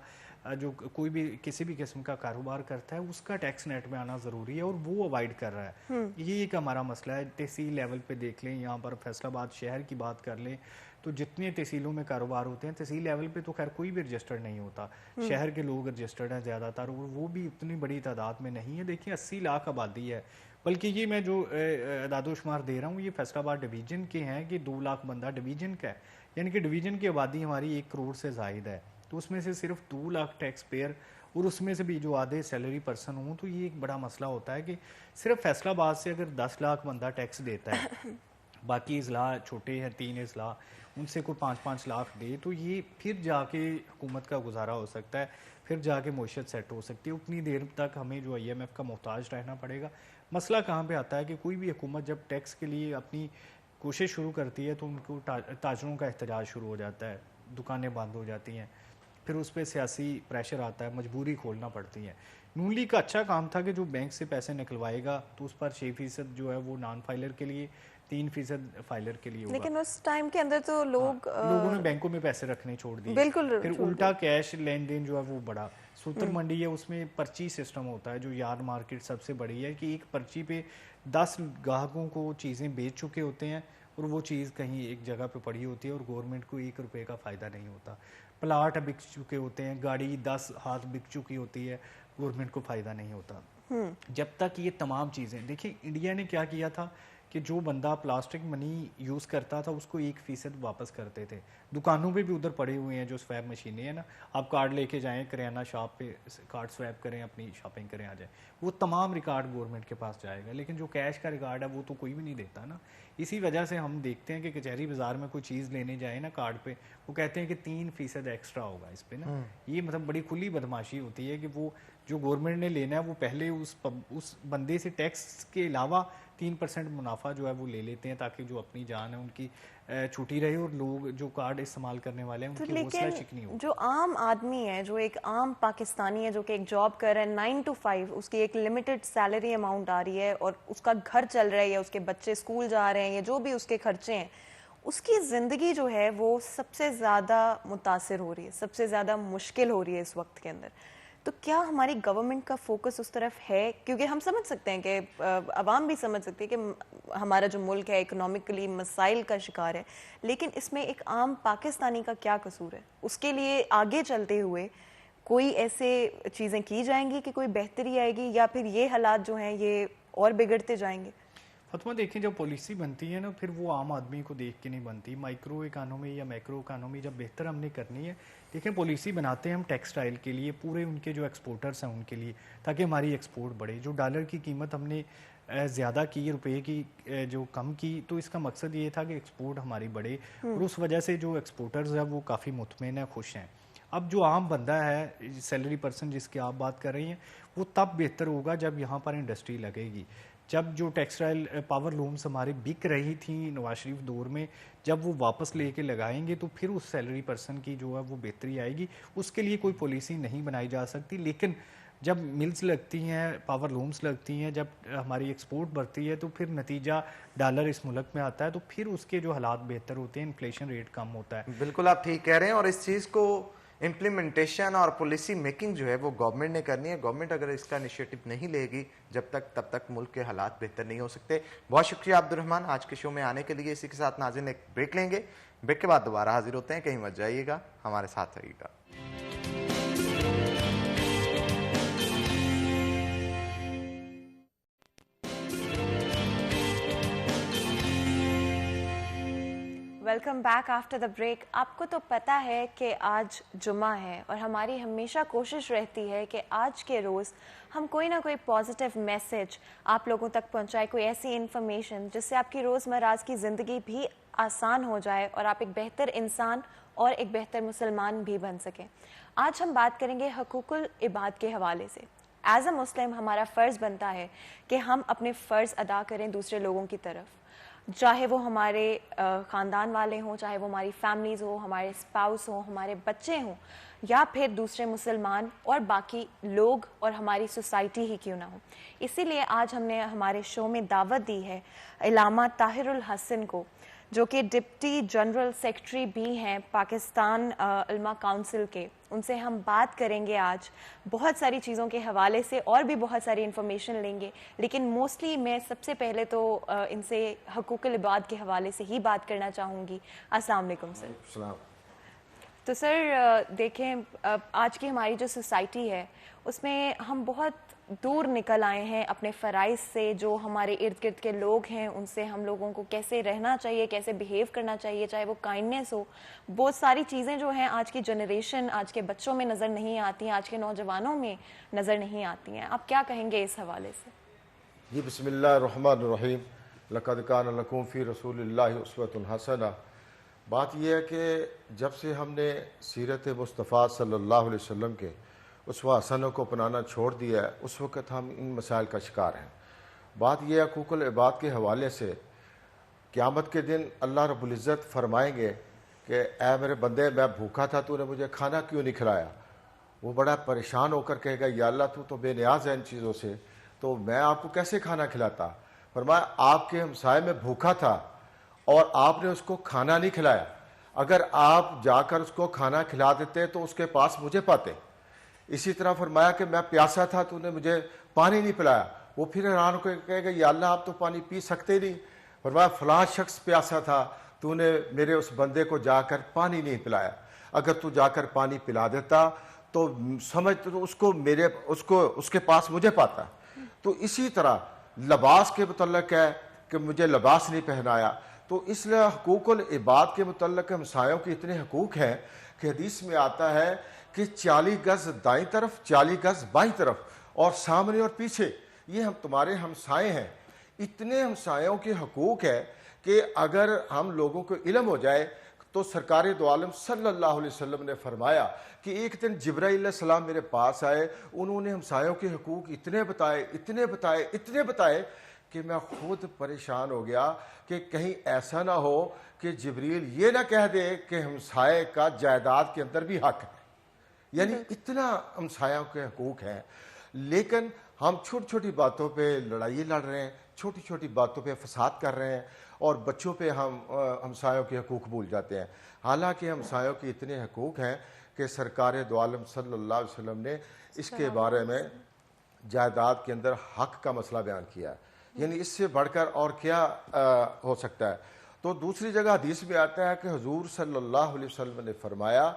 جو کوئی بھی کسی بھی قسم کا کاروبار کرتا ہے، اس کا ٹیکس نیٹ میں آنا ضروری ہے اور وہ اوائڈ کر رہا ہے. یہ ایک ہمارا مسئلہ ہے. تحصیل لیول پہ دیکھ لیں، یہاں پر فیصل آباد شہر کی بات کر لیں تو جتنے تحصیلوں میں کاروبار ہوتے ہیں، تحصیل لیول پہ تو خیر کوئی بھی رجسٹرڈ نہیں ہوتا. شہر کے لوگ رجسٹرڈ ہیں زیادہ تر، اور وہ بھی اتنی بڑی تعداد میں نہیں ہے. دیکھیں 80 لاکھ آبادی ہے، بلکہ یہ میں جو اعداد و شمار دے رہا ہوں یہ فیصل آباد ڈویژن کے ہیں کہ 2 لاکھ بندہ ڈویژن کا ہے، یعنی کہ ڈویژن کی آبادی ہماری 1 کروڑ سے زائد ہے. تو اس میں سے صرف 2 لاکھ ٹیکس پیئر، اور اس میں سے بھی جو آدھے سیلری پرسن ہوں، تو یہ ایک بڑا مسئلہ ہوتا ہے کہ صرف فیصل آباد سے اگر 10 لاکھ بندہ ٹیکس دیتا ہے، باقی اضلاع چھوٹے ہیں 3 اضلاع، ان سے کوئی 5-5 لاکھ دے، تو یہ پھر جا کے حکومت کا گزارا ہو سکتا ہے، پھر جا کے معیشت سیٹ ہو سکتی ہے. اتنی دیر تک ہمیں جو IMF کا محتاج رہنا پڑے گا. مسئلہ کہاں پہ آتا ہے کہ کوئی بھی حکومت جب ٹیکس کے لیے اپنی کوشش شروع کرتی ہے تو ان کو تاجروں کا احتجاج شروع ہو جاتا ہے، دکانیں بند ہو جاتی ہیں، پھر اس پہ سیاسی پریشر آتا ہے، مجبوری کھولنا پڑتی ہے. نون لیگ کا اچھا کام تھا کہ جو بینک سے پیسے نکلوائے گا تو اس پر 6% جو ہے وہ نان فائلر کے لیے، 3% فائلر کے لیے ہوگا. لیکن اس ٹائم کے اندر تو لوگوں نے بینکوں میں پیسے رکھنے چھوڑ دیے، بالکل پھر الٹا کیش لین دین جو ہے وہ بڑا. سوتر منڈی ہے، اس میں پرچی سسٹم ہوتا ہے جو یارڈ مارکیٹ سب سے بڑی ہے، کہ ایک پرچی پہ 10 گاہکوں کو چیزیں بیچ چکے ہوتے ہیں اور وہ چیز کہیں ایک جگہ پہ پڑی ہوتی ہے اور گورنمنٹ کو 1 روپے کا فائدہ نہیں ہوتا. پلاٹ بک چکے ہوتے ہیں، گاڑی 10 ہاتھ بک چکی ہوتی ہے، گورنمنٹ کو فائدہ نہیں ہوتا. جب تک یہ تمام چیزیں دیکھیں، انڈیا نے کیا کیا تھا کہ جو بندہ پلاسٹک منی یوز کرتا تھا اس کو 1% واپس کرتے تھے. دکانوں پہ بھی ادھر پڑے ہوئے ہیں جو سویپ مشینیں ہیں نا، آپ کارڈ لے کے جائیں کریانہ شاپ پہ، کارڈ سویپ کریں، اپنی شاپنگ کریں، آ جائیں، وہ تمام ریکارڈ گورنمنٹ کے پاس جائے گا. لیکن جو کیش کا ریکارڈ ہے وہ تو کوئی بھی نہیں دیتا نا. اسی وجہ سے ہم دیکھتے ہیں کہ کچہری بازار میں کوئی چیز لینے جائیں نا کارڈ پہ، وہ کہتے ہیں کہ 3% ایکسٹرا ہوگا اس پہ نا. یہ مطلب بڑی کھلی بدماشی ہوتی ہے کہ وہ جو گورنمنٹ نے لینا ہے وہ پہلے اس بندے سے ٹیکس کے علاوہ 3% منافع جو ہے وہ لے لیتے ہیں، تاکہ جو اپنی جان ہے ان کی چھوٹی رہے اور لوگ جو کارڈ استعمال کرنے والے ہیں ان کی حوصلہ شکنی ہو. جو عام آدمی ہے، جو ایک عام پاکستانی ہے جو کہ ایک جاب کر رہا ہے 9 to 5، اس کی ایک لمیٹڈ سیلری اماؤنٹ آ رہی ہے اور اس کا گھر چل رہا ہے یا اس کے بچے اسکول جا رہے ہیں یا جو بھی اس کے خرچے ہیں، اس کی زندگی جو ہے وہ سب سے زیادہ متاثر ہو رہی ہے، سب سے زیادہ مشکل ہو رہی ہے اس وقت کے اندر. تو کیا ہماری گورنمنٹ کا فوکس اس طرف ہے؟ کیونکہ ہم سمجھ سکتے ہیں کہ عوام بھی سمجھ سکتی ہے کہ ہمارا جو ملک ہے اکنامکلی مسائل کا شکار ہے، لیکن اس میں ایک عام پاکستانی کا کیا قصور ہے؟ اس کے لیے آگے چلتے ہوئے کوئی ایسے چیزیں کی جائیں گی کہ کوئی بہتری آئے گی، یا پھر یہ حالات جو ہیں یہ اور بگڑتے جائیں گے؟ فتویٰ دیکھیں، جب پالیسی بنتی ہے نا پھر وہ عام آدمی کو دیکھ کے نہیں بنتی. مائکرو اکانومی یا میکرو اکانومی جب بہتر ہم نے کرنی ہے، دیکھیں پالیسی بناتے ہیں ہم ٹیکسٹائل کے لیے، پورے ان کے جو ایکسپورٹرز ہیں ان کے لیے، تاکہ ہماری ایکسپورٹ بڑھے. جو ڈالر کی قیمت ہم نے زیادہ کی، روپے کی جو کم کی، تو اس کا مقصد یہ تھا کہ ایکسپورٹ ہماری بڑھے، اور اس وجہ سے جو ایکسپورٹرز ہیں وہ کافی مطمئن ہیں، خوش ہیں. اب جو عام بندہ ہے، سیلری پرسن جس کی آپ بات کر رہی ہیں، وہ تب بہتر ہوگا جب یہاں پر انڈسٹری لگے گی. جب جو ٹیکسٹائل پاور لومز ہمارے بک رہی تھیں نواز شریف دور میں، جب وہ واپس لے کے لگائیں گے تو پھر اس سیلری پرسن کی جو ہے وہ بہتری آئے گی. اس کے لیے کوئی پالیسی نہیں بنائی جا سکتی، لیکن جب ملز لگتی ہیں، پاور لومز لگتی ہیں، جب ہماری ایکسپورٹ بڑھتی ہے تو پھر نتیجہ ڈالر اس ملک میں آتا ہے، تو پھر اس کے جو حالات بہتر ہوتے ہیں، انفلیشن ریٹ کم ہوتا ہے. بالکل آپ ٹھیک کہہ رہے ہیں، اور اس چیز کو امپلیمنٹیشن اور پالیسی میکنگ جو ہے وہ گورنمنٹ نے کرنی ہے. گورنمنٹ اگر اس کا انیشیٹو نہیں لے گی تب تک ملک کے حالات بہتر نہیں ہو سکتے. بہت شکریہ عبد الرحمان آج کے شو میں آنے کے لیے. اسی کے ساتھ ناظرین ایک بریک لیں گے، بریک کے بعد دوبارہ حاضر ہوتے ہیں. کہیں مت جائیے گا، ہمارے ساتھ رہیے گا. Welcome back after the break. آپ کو تو پتہ ہے کہ آج جمعہ ہے اور ہماری ہمیشہ کوشش رہتی ہے کہ آج کے روز ہم کوئی نہ کوئی پازیٹیو میسج آپ لوگوں تک پہنچائے، کوئی ایسی انفارمیشن جس سے آپ کی روزمرہ کی زندگی بھی آسان ہو جائے اور آپ ایک بہتر انسان اور ایک بہتر مسلمان بھی بن سکیں. آج ہم بات کریں گے حقوق العباد کے حوالے سے. ایز اے مسلم ہمارا فرض بنتا ہے کہ ہم اپنے فرض ادا کریں دوسرے لوگوں کی طرف. چاہے وہ ہمارے خاندان والے ہوں، چاہے وہ ہماری فیملیز ہوں، ہمارے اسپاؤس ہوں، ہمارے بچے ہوں، یا پھر دوسرے مسلمان اور باقی لوگ اور ہماری سوسائٹی ہی کیوں نہ ہو. اسی لیے آج ہم نے ہمارے شو میں دعوت دی ہے علامہ طاہر الحسن کو، جو کہ ڈپٹی جنرل سیکرٹری بھی ہیں پاکستان علماء کونسل کے. ان سے ہم بات کریں گے آج بہت ساری چیزوں کے حوالے سے، اور بھی بہت ساری انفارمیشن لیں گے، لیکن موسٹلی میں سب سے پہلے تو ان سے حقوق العباد کے حوالے سے ہی بات کرنا چاہوں گی. السلام علیکم سر. السلام. تو سر دیکھیں، آج کی ہماری جو سوسائٹی ہے اس میں ہم بہت دور نکل آئے ہیں اپنے فرائض سے. جو ہمارے ارد گرد کے لوگ ہیں ان سے ہم لوگوں کو کیسے رہنا چاہیے، کیسے بیہیو کرنا چاہیے، چاہے وہ کائنڈنیس ہو، بہت ساری چیزیں جو ہیں آج کی جنریشن، آج کے بچوں میں نظر نہیں آتی ہیں، آج کے نوجوانوں میں نظر نہیں آتی ہیں. آپ کیا کہیں گے اس حوالے سے؟ جی بسم اللہ الرحمن الرحیم. لقد کان لکم فی رسول اللہ اسوۃ حسنہ. بات یہ ہے کہ جب سے ہم نے سیرت مصطفیٰ صلی اللہ علیہ وسلم کے اسوہ حسنہ کو اپنانا چھوڑ دیا ہے، اس وقت ہم ان مسائل کا شکار ہیں. بات یہ ہے حقوق العباد کے حوالے سے، قیامت کے دن اللہ رب العزت فرمائیں گے کہ اے میرے بندے، میں بھوکا تھا، تو نے مجھے کھانا کیوں نہیں کھلایا؟ وہ بڑا پریشان ہو کر کہے گا یا اللہ تو بے نیاز ہے ان چیزوں سے، تو میں آپ کو کیسے کھانا کھلاتا؟ فرمایا آپ کے ہمسائے میں بھوکا تھا اور آپ نے اس کو کھانا نہیں کھلایا. اگر آپ جا کر اس کو کھانا کھلا دیتے تو اس کے پاس مجھے پاتے. اسی طرح فرمایا کہ میں پیاسا تھا، تو نے مجھے پانی نہیں پلایا. وہ پھر حیران ہو کے کہے گا یا اللہ آپ تو پانی پی سکتے نہیں. فرمایا فلاں شخص پیاسا تھا، تو نے میرے اس بندے کو جا کر پانی نہیں پلایا. اگر تو جا کر پانی پلا دیتا تو سمجھ تو اس کے پاس مجھے پاتا. تو اسی طرح لباس کے متعلق ہے کہ مجھے لباس نہیں پہنایا. تو اس لیے حقوق العباد کے متعلق ہمسایوں کے اتنے حقوق ہیں کہ حدیث میں آتا ہے کہ 40 گز دائیں طرف، 40 گز بائیں طرف، اور سامنے اور پیچھے، یہ ہم تمہارے ہمسائے ہیں. اتنے ہمسایوں کے حقوق ہے کہ اگر ہم لوگوں کو علم ہو جائے تو سرکار دو عالم صلی اللہ علیہ وسلم نے فرمایا کہ ایک دن جبرائیل علیہ السلام میرے پاس آئے، انہوں نے ہمسایوں کے حقوق اتنے بتائے کہ میں خود پریشان ہو گیا کہ کہیں ایسا نہ ہو کہ جبریل یہ نہ کہہ دے کہ ہمسائے کا جائیداد کے اندر بھی حق ہے. یعنی اتنا ہمسایوں کے حقوق ہیں، لیکن ہم چھوٹی چھوٹی باتوں پہ لڑائی لڑ رہے ہیں، چھوٹی چھوٹی باتوں پہ فساد کر رہے ہیں، اور بچوں پہ ہم ہمسایوں کے حقوق بھول جاتے ہیں. حالانکہ ہمسایوں کے اتنے حقوق ہیں کہ سرکار دو عالم صلی اللہ علیہ وسلم نے اس کے بارے میں جائیداد کے اندر حق کا مسئلہ بیان کیا ہے. یعنی اس سے بڑھ کر اور کیا ہو سکتا ہے. تو دوسری جگہ حدیث میں آتا ہے کہ حضور صلی اللہ علیہ وسلم نے فرمایا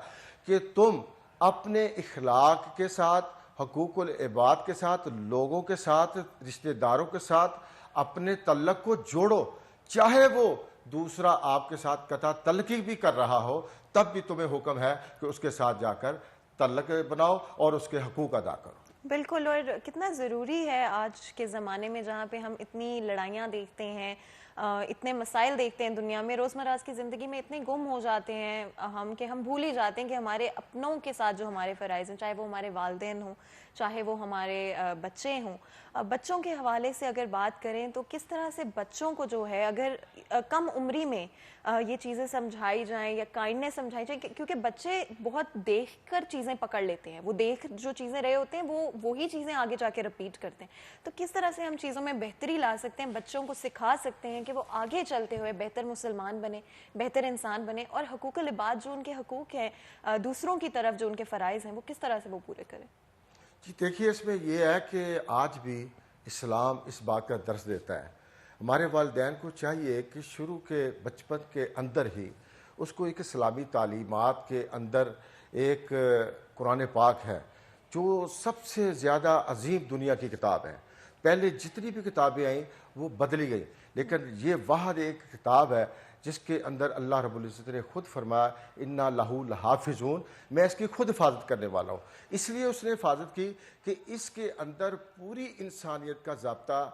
کہ تم اپنے اخلاق کے ساتھ، حقوق العباد کے ساتھ، لوگوں کے ساتھ، رشتہ داروں کے ساتھ اپنے تعلق کو جوڑو، چاہے وہ دوسرا آپ کے ساتھ قطع تعلقی بھی کر رہا ہو، تب بھی تمہیں حکم ہے کہ اس کے ساتھ جا کر تعلق بناؤ اور اس کے حقوق ادا کرو. بالکل. اور کتنا ضروری ہے آج کے زمانے میں جہاں پہ ہم اتنی لڑائیاں دیکھتے ہیں، اتنے مسائل دیکھتے ہیں دنیا میں، روزمرہ کی زندگی میں اتنے گم ہو جاتے ہیں ہم کہ ہم بھول ہی جاتے ہیں کہ ہمارے اپنوں کے ساتھ جو ہمارے فرائض ہیں، چاہے وہ ہمارے والدین ہوں، چاہے وہ ہمارے بچے ہوں. بچوں کے حوالے سے اگر بات کریں تو کس طرح سے بچوں کو جو ہے اگر کم عمری میں یہ چیزیں سمجھائی جائیں یا کائنڈنیس سمجھائی جائیں، کیونکہ بچے بہت دیکھ کر چیزیں پکڑ لیتے ہیں، وہ دیکھ جو چیزیں رہے ہوتے ہیں وہ وہی چیزیں آگے جا کے رپیٹ کرتے ہیں. تو کس طرح سے ہم چیزوں میں بہتری لا سکتے ہیں، بچوں کو سکھا سکتے ہیں کہ وہ آگے چلتے ہوئے بہتر مسلمان بنے، بہتر انسان بنے، اور حقوق العباد جو ان کے حقوق ہیں، دوسروں کی طرف جو ان کے فرائض ہیں، وہ کس طرح سے وہ پورے کریں؟ جی دیکھیے، اس میں یہ ہے کہ آج بھی اسلام اس بات کا درس دیتا ہے. ہمارے والدین کو چاہیے کہ شروع کے بچپن کے اندر ہی اس کو ایک اسلامی تعلیمات کے اندر ایک قرآن پاک ہے جو سب سے زیادہ عظیم دنیا کی کتاب ہے. پہلے جتنی بھی کتابیں آئیں وہ بدلی گئیں، لیکن یہ واحد ایک کتاب ہے جس کے اندر اللہ رب العزت نے خود فرمایا انا لہو لحافظون، میں اس کی خود حفاظت کرنے والا ہوں. اس لیے اس نے حفاظت کی کہ اس کے اندر پوری انسانیت کا ضابطہ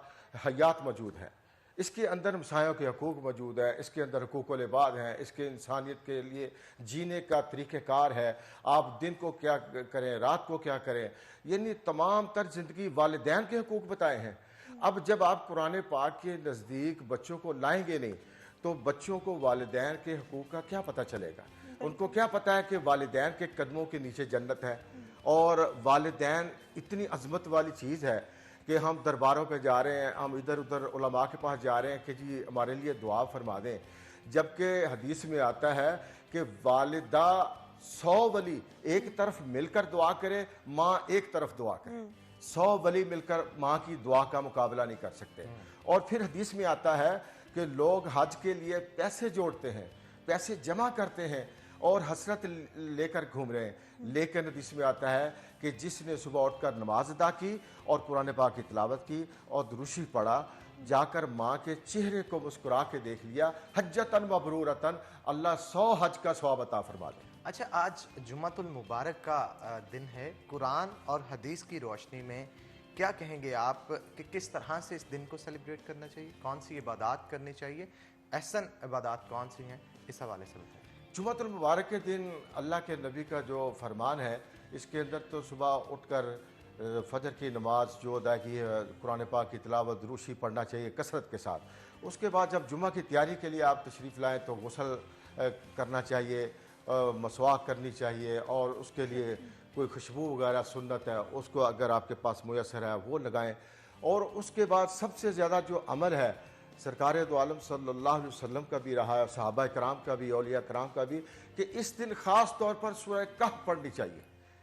حیات موجود ہے، اس کے اندر ہمسایوں کے حقوق موجود ہے، اس کے اندر حقوق العباد ہیں، اس کے انسانیت کے لیے جینے کا طریقہ کار ہے، آپ دن کو کیا کریں، رات کو کیا کریں، یعنی تمام تر زندگی والدین کے حقوق بتائے ہیں. اب جب آپ قرآن پاک کے نزدیک بچوں کو لائیں گے نہیں تو بچوں کو والدین کے حقوق کا کیا پتہ چلے گا؟ ان کو کیا پتہ ہے کہ والدین کے قدموں کے نیچے جنت ہے، اور والدین اتنی عظمت والی چیز ہے کہ ہم درباروں پہ جا رہے ہیں، ہم ادھر ادھر علماء کے پاس جا رہے ہیں کہ جی ہمارے لیے دعا فرما دیں، جبکہ حدیث میں آتا ہے کہ والدہ 100 ولی ایک طرف مل کر دعا کرے، ماں ایک طرف دعا کرے، 100 ولی مل کر ماں کی دعا کا مقابلہ نہیں کر سکتے۔ اور پھر حدیث میں آتا ہے کہ لوگ حج کے لیے پیسے جوڑتے ہیں، پیسے جمع کرتے ہیں اور حسرت لے کر گھوم رہے ہیں، لیکن حدیث میں آتا ہے کہ جس نے صبح اٹھ کر نماز ادا کی اور قرآن پاک کی تلاوت کی اور دروشی پڑھا، جا کر ماں کے چہرے کو مسکرا کے دیکھ لیا، حجتاً مبرورتاً، اللہ 100 حج کا ثواب عطا فرما دے۔ اچھا، آج جمعۃ المبارک کا دن ہے، قرآن اور حدیث کی روشنی میں کیا کہیں گے آپ کہ کس طرح سے اس دن کو سیلیبریٹ کرنا چاہیے؟ کون سی عبادات کرنی چاہیے؟ احسن عبادات کون سی ہیں؟ اس حوالے سے بتائیں۔ جمعۃ المبارک کے دن اللہ کے نبی کا جو فرمان ہے، اس کے اندر تو صبح اٹھ کر فجر کی نماز جو ادا کی ہے، قرآن پاک کی تلاوت دروشی پڑھنا چاہیے کثرت کے ساتھ۔ اس کے بعد جب جمعہ کی تیاری کے لیے آپ تشریف لائیں تو غسل کرنا چاہیے، مسواک کرنی چاہیے، اور اس کے لیے کوئی خوشبو وغیرہ سنت ہے اس کو اگر آپ کے پاس میسر ہے وہ لگائیں۔ اور اس کے بعد سب سے زیادہ جو عمل ہے سرکار دو عالم صلی اللہ علیہ وسلم کا بھی رہا ہے، صحابہ کرام کا بھی، اولیاء کرام کا بھی، کہ اس دن خاص طور پر سورہ کہف پڑھنی چاہیے۔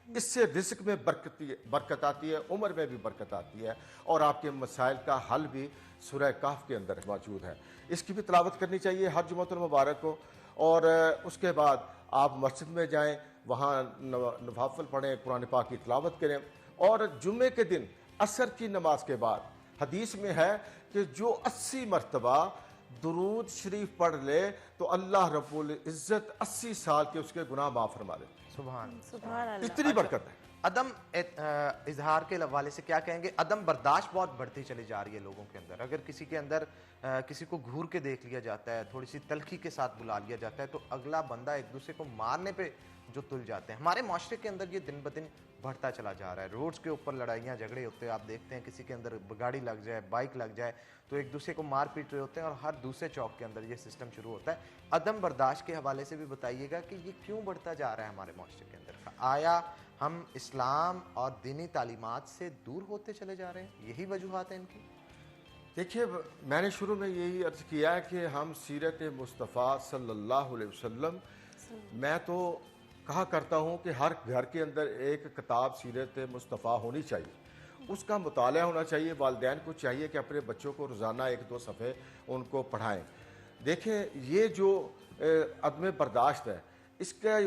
اس سے رزق میں برکت آتی ہے، عمر میں بھی برکت آتی ہے، اور آپ کے مسائل کا حل بھی سورہ کہف کے اندر موجود ہے۔ اس کی بھی تلاوت کرنی چاہیے ہر جمعۃ المبارک کو۔ اور اس کے بعد آپ مسجد میں جائیں، وہاں نوافل پڑھیں، قرآن پاک کی تلاوت کریں۔ اور جمعے کے دن عصر کی نماز کے بعد حدیث میں ہے کہ جو 80 مرتبہ درود شریف پڑھ لے تو اللہ رب العزت 80 سال کے اس کے گناہ معاف فرما دے۔ سبحان اللہ۔ اتنی برکت ہے۔ عدم اظہار کے حوالے سے کیا کہیں گے؟ عدم برداشت بہت بڑھتی چلی جا رہی ہے لوگوں کے اندر۔ اگر کسی کے اندر کسی کو گھور کے دیکھ لیا جاتا ہے، تھوڑی سی تلخی کے ساتھ بلا لیا جاتا ہے، تو اگلا بندہ ایک دوسرے کو مارنے پہ جو تل جاتے ہیں۔ ہمارے معاشرے کے اندر یہ دن بدن بڑھتا چلا جا رہا ہے۔ روڈز کے اوپر لڑائیاں جھگڑے ہوتے ہیں، آپ دیکھتے ہیں کسی کے اندر گاڑی لگ جائے، بائک لگ جائے تو ایک دوسرے کو مار پیٹ رہے ہوتے ہیں، اور ہر دوسرے چوک کے اندر یہ سسٹم شروع ہوتا ہے۔ عدم برداشت کے حوالے سے بھی بتائیے گا کہ یہ کیوں بڑھتا جا رہا ہے ہمارے معاشرے کے اندر؟ آیا ہم اسلام اور دینی تعلیمات سے دور ہوتے چلے جا رہے ہیں؟ یہی وجوہات ہیں ان کی؟ دیکھیے، میں نے شروع میں یہی عرض کیا ہے کہ ہم سیرت مصطفیٰ صلی اللہ علیہ وسلم، میں تو کہا کرتا ہوں کہ ہر گھر کے اندر ایک کتاب سیرت مصطفیٰ ہونی چاہیے، اس کا مطالعہ ہونا چاہیے۔ والدین کو چاہیے کہ اپنے بچوں کو روزانہ 1-2 صفحے ان کو پڑھائیں۔ دیکھیں، یہ جو عدم برداشت ہے، اس کا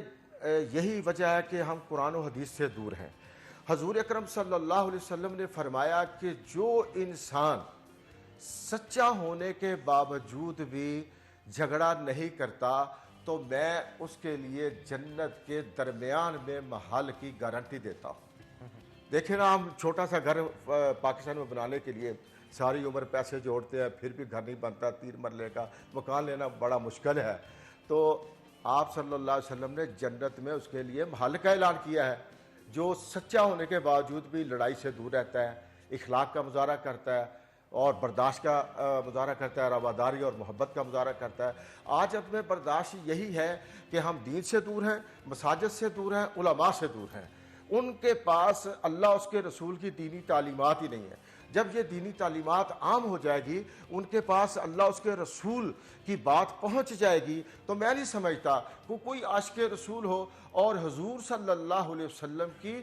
یہی وجہ ہے کہ ہم قرآن و حدیث سے دور ہیں۔ حضور اکرم صلی اللہ علیہ وسلم نے فرمایا کہ جو انسان سچا ہونے کے باوجود بھی جھگڑا نہیں کرتا تو میں اس کے لیے جنت کے درمیان میں محل کی گارنٹی دیتا ہوں۔ دیکھیں نا، ہم چھوٹا سا گھر پاکستان میں بنانے کے لیے ساری عمر پیسے جوڑتے ہیں، پھر بھی گھر نہیں بنتا، 3 مرلے کا مکان لینا بڑا مشکل ہے۔ تو آپ صلی اللہ علیہ وسلم نے جنت میں اس کے لیے محل کا اعلان کیا ہے۔ جو سچا ہونے کے باوجود بھی لڑائی سے دور رہتا ہے، اخلاق کا مظاہرہ کرتا ہے اور برداشت کا مظاہرہ کرتا ہے، رواداری اور محبت کا مظاہرہ کرتا ہے۔ آج اپنے برداشت یہی ہے کہ ہم دین سے دور ہیں، مساجد سے دور ہیں، علماء سے دور ہیں۔ ان کے پاس اللہ اس کے رسول کی دینی تعلیمات ہی نہیں ہے۔ جب یہ دینی تعلیمات عام ہو جائے گی، ان کے پاس اللہ اس کے رسول کی بات پہنچ جائے گی، تو میں نہیں سمجھتا کہ کوئی عاشق رسول ہو اور حضور صلی اللہ علیہ وسلم کی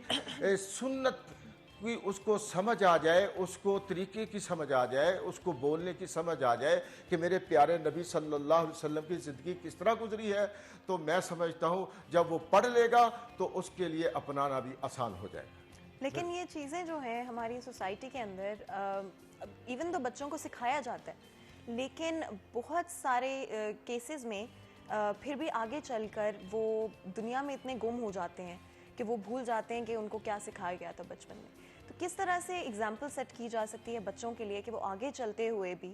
سنت کی اس کو سمجھ آ جائے، اس کو طریقے کی سمجھ آ جائے، اس کو بولنے کی سمجھ آ جائے کہ میرے پیارے نبی صلی اللہ علیہ وسلم کی زندگی کس طرح گزری ہے، تو میں سمجھتا ہوں جب وہ پڑھ لے گا تو اس کے لیے اپنانا بھی آسان ہو جائے گا۔ لیکن یہ چیزیں جو ہیں ہماری سوسائٹی کے اندر ایون تو بچوں کو سکھایا جاتا ہے، لیکن بہت سارے کیسز میں پھر بھی آگے چل کر وہ دنیا میں اتنے گم ہو جاتے ہیں کہ وہ بھول جاتے ہیں کہ ان کو کیا سکھایا گیا تھا بچپن میں۔ تو کس طرح سے اگزامپل سیٹ کی جا سکتی ہے بچوں کے لیے کہ وہ آگے چلتے ہوئے بھی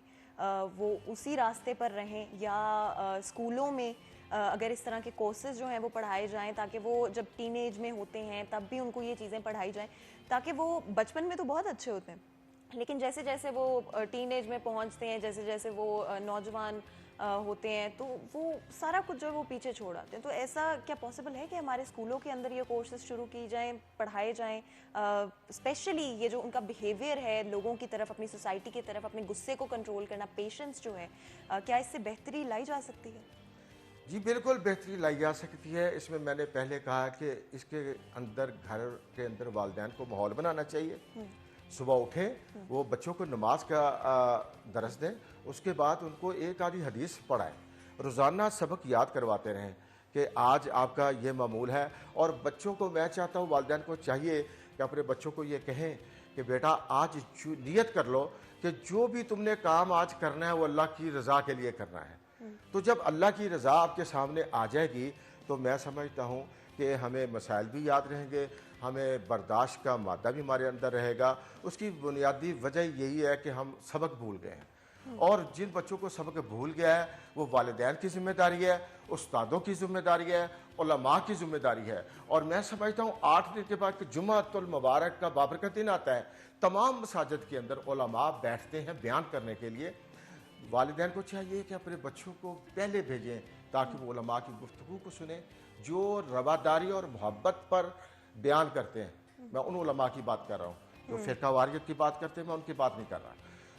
وہ اسی راستے پر رہیں، یا اسکولوں میں اگر اس طرح کے کورسز جو ہیں وہ پڑھائے جائیں تاکہ وہ جب ٹین ایج میں ہوتے ہیں تب بھی ان کو یہ چیزیں پڑھائی جائیں، تاکہ وہ بچپن میں تو بہت اچھے ہوتے ہیں لیکن جیسے جیسے وہ ٹین ایج میں پہنچتے ہیں، جیسے جیسے وہ نوجوان ہوتے ہیں، تو وہ سارا کچھ جو ہے وہ پیچھے چھوڑ آتے ہیں. تو ایسا کیا پاسبل ہے کہ ہمارے اسکولوں کے اندر یہ کورسز شروع کی جائیں، پڑھائے جائیں، اسپیشلی یہ جو ان کا بیہیویئر ہے لوگوں کی طرف، اپنی سوسائٹی کی طرف، اپنے غصے کو کنٹرول کرنا، پیشنس جو ہے، کیا اس سے بہتری لائی جا سکتی ہے؟ جی بالکل بہتری لائی جا سکتی ہے. اس میں نے پہلے کہا کہ اس کے اندر گھر کے اندر والدین کو ماحول بنانا چاہیے. صبح اٹھیں، وہ بچوں کو نماز کا درس دیں، اس کے بعد ان کو ایک آدھی حدیث پڑھائیں، روزانہ سبق یاد کرواتے رہیں کہ آج آپ کا یہ معمول ہے. اور بچوں کو میں چاہتا ہوں والدین کو چاہیے کہ اپنے بچوں کو یہ کہیں کہ بیٹا آج نیت کر لو کہ جو بھی تم نے کام آج کرنا ہے وہ اللہ کی رضا کے لیے کرنا ہے. تو جب اللہ کی رضا آپ کے سامنے آ جائے گی تو میں سمجھتا ہوں کہ ہمیں مسائل بھی یاد رہیں گے، ہمیں برداشت کا مادہ بھی ہمارے اندر رہے گا. اس کی بنیادی وجہ یہی ہے کہ ہم سبق بھول گئے ہیں، اور جن بچوں کو سبق بھول گیا ہے وہ والدین کی ذمہ داری ہے، استادوں کی ذمہ داری ہے، علماء کی ذمہ داری ہے. اور میں سمجھتا ہوں 8 دن کے بعد کہ جمعۃ المبارک کا بابرکت دن آتا ہے، تمام مساجد کے اندر علماء بیٹھتے ہیں بیان کرنے کے لیے. والدین کو چاہیے کہ اپنے بچوں کو پہلے بھیجیں تاکہ وہ علماء کی گفتگو کو سنیں جو رواداری اور محبت پر بیان کرتے ہیں. میں ان علماء کی بات کر رہا ہوں جو فرقہ واریت کی بات کرتے ہیں، میں ان کی بات نہیں کر رہا.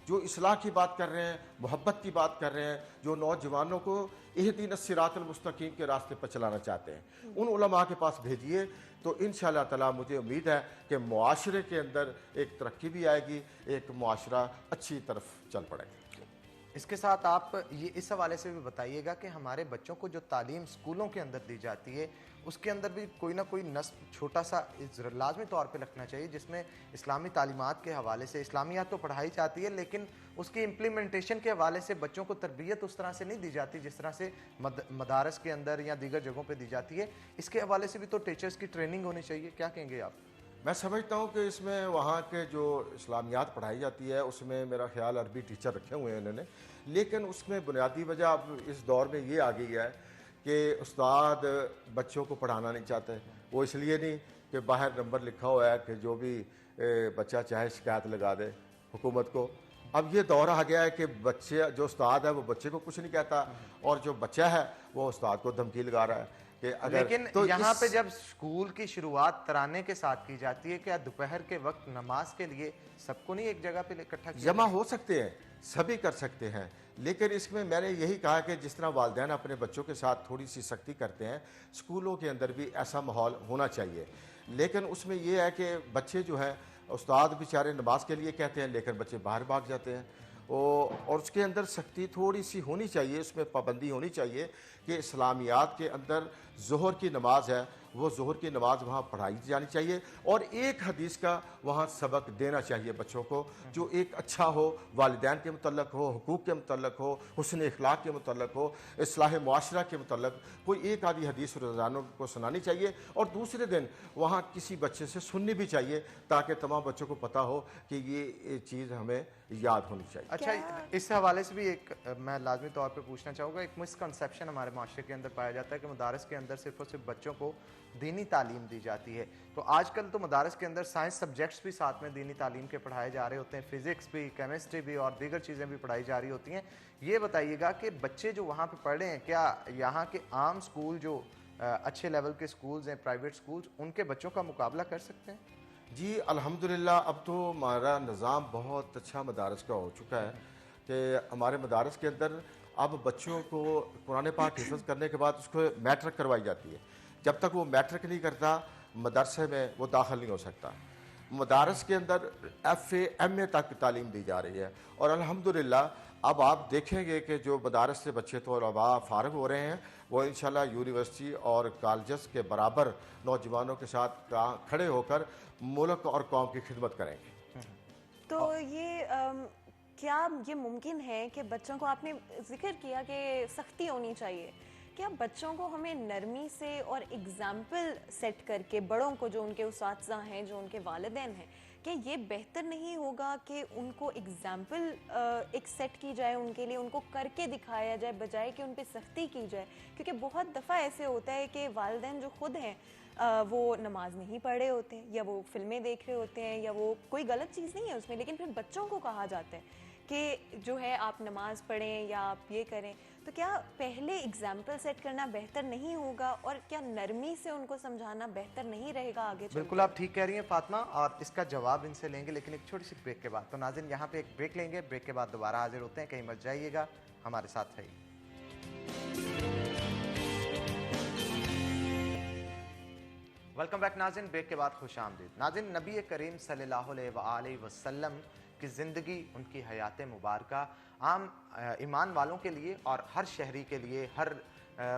جو اصلاح کی بات کر رہے ہیں، محبت کی بات کر رہے ہیں، جو نوجوانوں کو اہدنا الصراط المستقیم کے راستے پر چلانا چاہتے ہیں، ان علماء کے پاس بھیجیے. تو انشاءاللہ تعالیٰ مجھے امید ہے کہ معاشرے کے اندر ایک ترقی بھی آئے گی، ایک معاشرہ اچھی طرف چل پڑے گا. اس کے ساتھ آپ یہ اس حوالے سے بھی بتائیے گا کہ ہمارے بچوں کو جو تعلیم اسکولوں کے اندر دی جاتی ہے اس کے اندر بھی کوئی نہ کوئی نصب چھوٹا سا لازمی طور پہ رکھنا چاہیے جس میں اسلامی تعلیمات کے حوالے سے، اسلامیات تو پڑھائی جاتی ہے لیکن اس کی امپلیمنٹیشن کے حوالے سے بچوں کو تربیت اس طرح سے نہیں دی جاتی جس طرح سے مدارس کے اندر یا دیگر جگہوں پہ دی جاتی ہے. اس کے حوالے سے بھی تو ٹیچرز کی ٹریننگ ہونی چاہیے. کیا کہیں گے آپ؟ میں سمجھتا ہوں کہ اس میں وہاں کے جو اسلامیات پڑھائی جاتی ہے اس میں میرا خیال عربی ٹیچر رکھے ہوئے ہیں انہوں نے، لیکن اس میں بنیادی وجہ اب اس دور میں یہ آ گئی ہے کہ استاد بچوں کو پڑھانا نہیں چاہتے. وہ اس لیے نہیں کہ باہر نمبر لکھا ہوا ہے کہ جو بھی بچہ چاہے شکایت لگا دے حکومت کو. اب یہ دور آ گیا ہے کہ بچے جو استاد ہے وہ بچے کو کچھ نہیں کہتا اور جو بچہ ہے وہ استاد کو دھمکی لگا رہا ہے. لیکن یہاں پہ جب اسکول کی شروعات ترانے کے ساتھ کی جاتی ہے، کیا دوپہر کے وقت نماز کے لیے سب کو نہیں ایک جگہ پہ اکٹھا کیا جمع ہو سکتے ہیں، سبھی کر سکتے ہیں، لیکن اس میں نے یہی کہا کہ جس طرح والدین اپنے بچوں کے ساتھ تھوڑی سی سختی کرتے ہیں، اسکولوں کے اندر بھی ایسا ماحول ہونا چاہیے. لیکن اس میں یہ ہے کہ بچے جو ہیں استاد بیچارے نماز کے لیے کہتے ہیں لیکن بچے باہر بھاگ جاتے ہیں، اور اس کے اندر سختی تھوڑی سی ہونی چاہیے، اس میں پابندی ہونی چاہیے کہ اسلامیات کے اندر ظہر کی نماز ہے وہ ظہر کی نماز وہاں پڑھائی جانی چاہیے اور ایک حدیث کا وہاں سبق دینا چاہیے بچوں کو جو ایک اچھا ہو، والدین کے متعلق ہو، حقوق کے متعلق ہو، حسن اخلاق کے متعلق ہو، اصلاح معاشرہ کے متعلق کوئی ایک آدھی حدیث روزانہ کو سنانی چاہیے اور دوسرے دن وہاں کسی بچے سے سننی بھی چاہیے تاکہ تمام بچوں کو پتہ ہو کہ یہ چیز ہمیں یاد ہونی چاہیے. اچھا، اس حوالے سے بھی ایک میں لازمی طور پہ پوچھنا چاہوں گا. ایک مسکنسیپشن ہمارے معاشرے کے اندر پایا جاتا ہے کہ مدارس کے اندر صرف اور صرف بچوں کو دینی تعلیم دی جاتی ہے. تو آج کل تو مدارس کے اندر سائنس سبجیکٹس بھی ساتھ میں دینی تعلیم کے پڑھائے جا رہے ہوتے ہیں، فزکس بھی، کیمسٹری بھی اور دیگر چیزیں بھی پڑھائی جا رہی ہوتی ہیں. یہ بتائیے گا کہ بچے جو وہاں پہ پڑھ رہے ہیں کیا یہاں کے عام اسکول جو اچھے لیول کے اسکولز ہیں، پرائیویٹ اسکولز، ان کے بچوں کا مقابلہ کر سکتے ہیں؟ جی الحمدللہ اب تو ہمارا نظام بہت اچھا مدارس کا ہو چکا ہے کہ ہمارے مدارس کے اندر اب بچوں کو قرآن پاک حفظ کرنے کے بعد اس کو میٹرک کروائی جاتی ہے. جب تک وہ میٹرک نہیں کرتا مدرسے میں وہ داخل نہیں ہو سکتا. مدارس کے اندر ایف اے ایم اے تک تعلیم دی جا رہی ہے اور الحمدللہ اب آپ دیکھیں گے کہ جو مدارس سے بچے تو طلباء فارغ ہو رہے ہیں وہ انشاءاللہ یونیورسٹی اور کالجز کے برابر نوجوانوں کے ساتھ کھڑے ہو کر ملک اور قوم کی خدمت کریں گے. تو یہ کیا یہ ممکن ہے کہ بچوں کو، آپ نے ذکر کیا کہ سختی ہونی چاہیے، کیا بچوں کو ہمیں نرمی سے اور اگزامپل سیٹ کر کے بڑوں کو، جو ان کے اساتذہ ہیں، جو ان کے والدین ہیں، کہ یہ بہتر نہیں ہوگا کہ ان کو اگزامپل ایک سیٹ کی جائے ان کے لیے، ان کو کر کے دکھایا جائے بجائے کہ ان پہ سختی کی جائے؟ کیونکہ بہت دفعہ ایسے ہوتا ہے کہ والدین جو خود ہیں وہ نماز نہیں پڑھ رہے ہوتے ہیں یا وہ فلمیں دیکھ رہے ہوتے ہیں یا وہ کوئی غلط چیز نہیں ہے اس میں، لیکن پھر بچوں کو کہا جاتا ہے کہ جو ہے آپ نماز پڑھیں یا آپ یہ کریں. تو کیا پہلے اگزامپل سیٹ کرنا بہتر نہیں ہوگا اور کیا نرمی سے ان کو سمجھانا بہتر نہیں رہے گا آگے چل بالکل آپ ٹھیک کہہ رہی ہیں فاطمہ، اور اس کا جواب ان سے لیں گے لیکن ایک چھوٹی سی بریک کے بعد. تو ناظرین یہاں پہ ایک بریک لیں گے، بریک کے بعد دوبارہ حاضر ہوتے ہیں، کہیں مت جائیے گا، ہمارے ساتھ رہیے. ویلکم بیک ناظرین، بریک کے بعد خوش آمدید. ناظرین نبی کریم صلی اللہ علیہ وآلہ وسلم کی زندگی، ان کی حیات مبارکہ عام ایمان والوں کے لیے اور ہر شہری کے لیے، ہر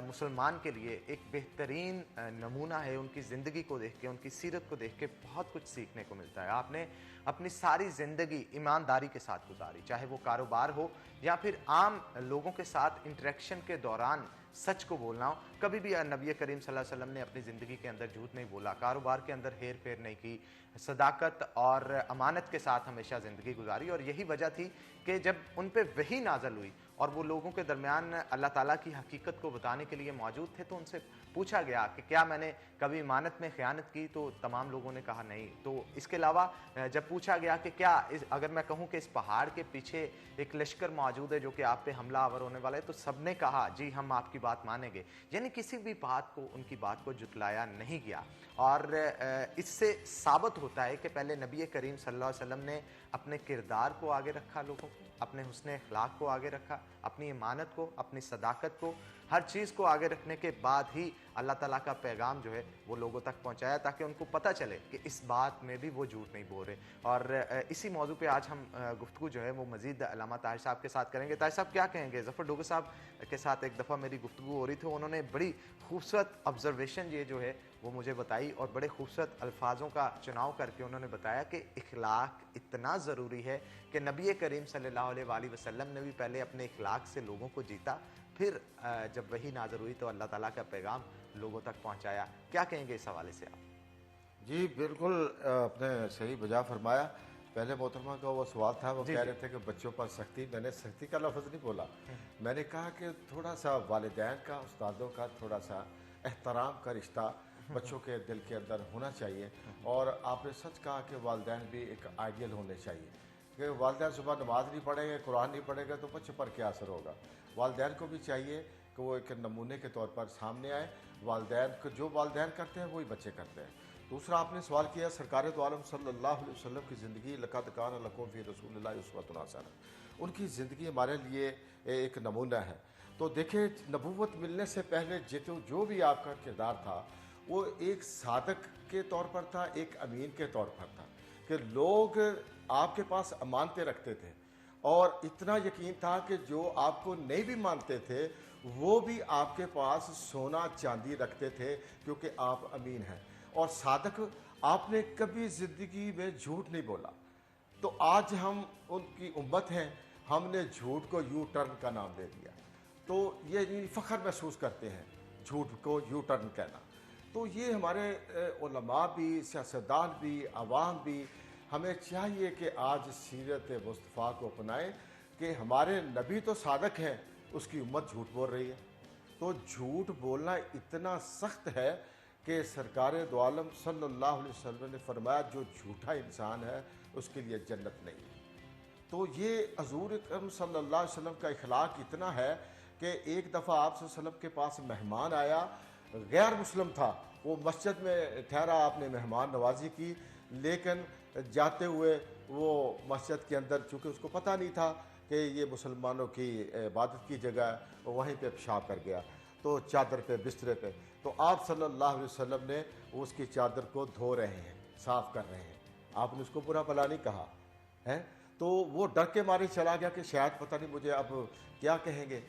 مسلمان کے لیے ایک بہترین نمونہ ہے. ان کی زندگی کو دیکھ کے، ان کی سیرت کو دیکھ کے بہت کچھ سیکھنے کو ملتا ہے. آپ نے اپنی ساری زندگی ایمانداری کے ساتھ گزاری، چاہے وہ کاروبار ہو یا پھر عام لوگوں کے ساتھ انٹریکشن کے دوران سچ کو بولنا ہو. کبھی بھی نبی کریم صلی اللہ علیہ وسلم نے اپنی زندگی کے اندر جھوٹ نہیں بولا، کاروبار کے اندر ہیر پھیر نہیں کی، صداقت اور امانت کے ساتھ ہمیشہ زندگی گزاری. اور یہی وجہ تھی کہ جب ان پہ وحی نازل ہوئی اور وہ لوگوں کے درمیان اللہ تعالیٰ کی حقیقت کو بتانے کے لیے موجود تھے، تو ان سے پوچھا گیا کہ کیا میں نے کبھی امانت میں خیانت کی؟ تو تمام لوگوں نے کہا نہیں. تو اس کے علاوہ جب پوچھا گیا کہ کیا اگر میں کہوں کہ اس پہاڑ کے پیچھے ایک لشکر موجود ہے جو کہ آپ پہ حملہ آور ہونے والا ہے، تو سب نے کہا جی ہم آپ کی بات مانیں گے. یعنی کسی بھی بات کو، ان کی بات کو جھٹلایا نہیں گیا. اور اس سے ثابت ہوتا ہے کہ پہلے نبی کریم صلی اللہ علیہ وسلم نے اپنے کردار کو آگے رکھا، لوگوں کو اپنے حسن اخلاق کو آگے رکھا، اپنی امانت کو، اپنی صداقت کو، ہر چیز کو آگے رکھنے کے بعد ہی اللہ تعالیٰ کا پیغام جو ہے وہ لوگوں تک پہنچایا، تاکہ ان کو پتہ چلے کہ اس بات میں بھی وہ جھوٹ نہیں بول رہے. اور اسی موضوع پہ آج ہم گفتگو جو ہے وہ مزید علامہ طاہر صاحب کے ساتھ کریں گے. طاہر صاحب کیا کہیں گے؟ ظفر ڈوگر صاحب کے ساتھ ایک دفعہ میری گفتگو ہو رہی تھی، انہوں نے بڑی خوبصورت آبزرویشن یہ جو ہے وہ مجھے بتائی اور بڑے خوبصورت الفاظوں کا چناؤ کر کے انہوں نے بتایا کہ اخلاق اتنا ضروری ہے کہ نبی کریم صلی اللہ علیہ وآلہ وسلم نے بھی پہلے اپنے اخلاق سے لوگوں کو جیتا، پھر جب وہی نازل ہوئی تو اللہ تعالیٰ کا پیغام لوگوں تک پہنچایا. کیا کہیں گے اس حوالے سے آپ؟ جی بالکل آپ نے صحیح بجا فرمایا. پہلے محترمہ کا وہ سوال تھا، وہ کہہ رہے تھے کہ بچوں پر سختی. میں نے سختی کا لفظ نہیں بولا، میں نے کہا کہ تھوڑا سا والدین کا، استادوں کا تھوڑا سا احترام کا رشتہ بچوں کے دل کے اندر ہونا چاہیے. اور آپ نے سچ کہا کہ والدین بھی ایک آئیڈیل ہونے چاہیے، کہ والدین صبح نماز نہیں پڑھیں گے، قرآن نہیں پڑھے گا تو بچوں پر کیا اثر ہوگا. والدین کو بھی چاہیے کہ وہ ایک نمونے کے طور پر سامنے آئے. والدین کو جو والدین کرتے ہیں وہی بچے کرتے ہیں. دوسرا آپ نے سوال کیا سرکار دو عالم صلی اللہ علیہ وسلم کی زندگی، لقد کان لکم فی رسول اللہ اسوۃ حسنہ، ان کی زندگی ہمارے لیے ایک نمونہ ہے. تو دیکھیں نبوت ملنے سے پہلے جو بھی آپ کا کردار تھا وہ ایک صادق کے طور پر تھا، ایک امین کے طور پر تھا، کہ لوگ آپ کے پاس امانتیں رکھتے تھے اور اتنا یقین تھا کہ جو آپ کو نہیں بھی مانتے تھے وہ بھی آپ کے پاس سونا چاندی رکھتے تھے، کیونکہ آپ امین ہیں اور صادق. آپ نے کبھی زندگی میں جھوٹ نہیں بولا. تو آج ہم ان کی امت ہیں، ہم نے جھوٹ کو یو ٹرن کا نام دے دیا. تو یہ فخر محسوس کرتے ہیں جھوٹ کو یو ٹرن کہنا. تو یہ ہمارے علماء بھی، سیاستدان بھی، عوام بھی، ہمیں چاہیے کہ آج سیرت مصطفیٰ کو اپنائیں کہ ہمارے نبی تو صادق ہیں، اس کی امت جھوٹ بول رہی ہے. تو جھوٹ بولنا اتنا سخت ہے کہ سرکار دو عالم صلی اللہ علیہ وسلم نے فرمایا جو جھوٹا انسان ہے اس کے لیے جنت نہیں ہے. تو یہ حضور اکرم صلی اللہ علیہ وسلم کا اخلاق اتنا ہے کہ ایک دفعہ آپ صلی اللہ علیہ وسلم کے پاس مہمان آیا، غیر مسلم تھا، وہ مسجد میں ٹھہرا، آپ نے مہمان نوازی کی، لیکن جاتے ہوئے وہ مسجد کے اندر چونکہ اس کو پتہ نہیں تھا کہ یہ مسلمانوں کی عبادت کی جگہ ہے، وہیں پہ پیشاب کر گیا تو چادر پہ، بسترے پہ. تو آپ صلی اللہ علیہ وسلم نے اس کی چادر کو دھو رہے ہیں، صاف کر رہے ہیں. آپ نے اس کو برا بھلا نہیں کہا ہے. تو وہ ڈر کے مارے چلا گیا کہ شاید پتہ نہیں مجھے اب کیا کہیں گے.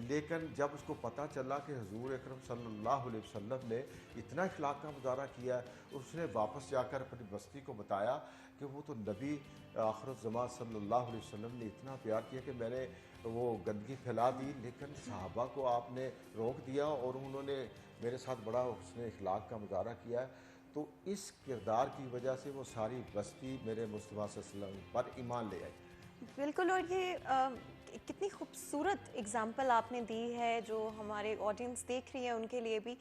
لیکن جب اس کو پتہ چلا کہ حضور اکرم صلی اللہ علیہ وسلم نے اتنا اخلاق کا مظاہرہ کیا ہے، اس نے واپس جا کر اپنی بستی کو بتایا کہ وہ تو نبی آخر الزمان صلی اللہ علیہ وسلم نے اتنا پیار کیا کہ میں نے وہ گندگی پھیلا دی، لیکن صحابہ کو آپ نے روک دیا اور انہوں نے میرے ساتھ بڑا حسن اخلاق کا مظاہرہ کیا ہے. تو اس کردار کی وجہ سے وہ ساری بستی میرے مصطفیٰ صلی اللہ علیہ وسلم پر ایمان لے آئی. بالکل. اور یہ کتنی خوبصورت اگزامپل آپ نے دی ہے جو ہمارے آڈینس دیکھ رہی ہے ان کے لیے بھی،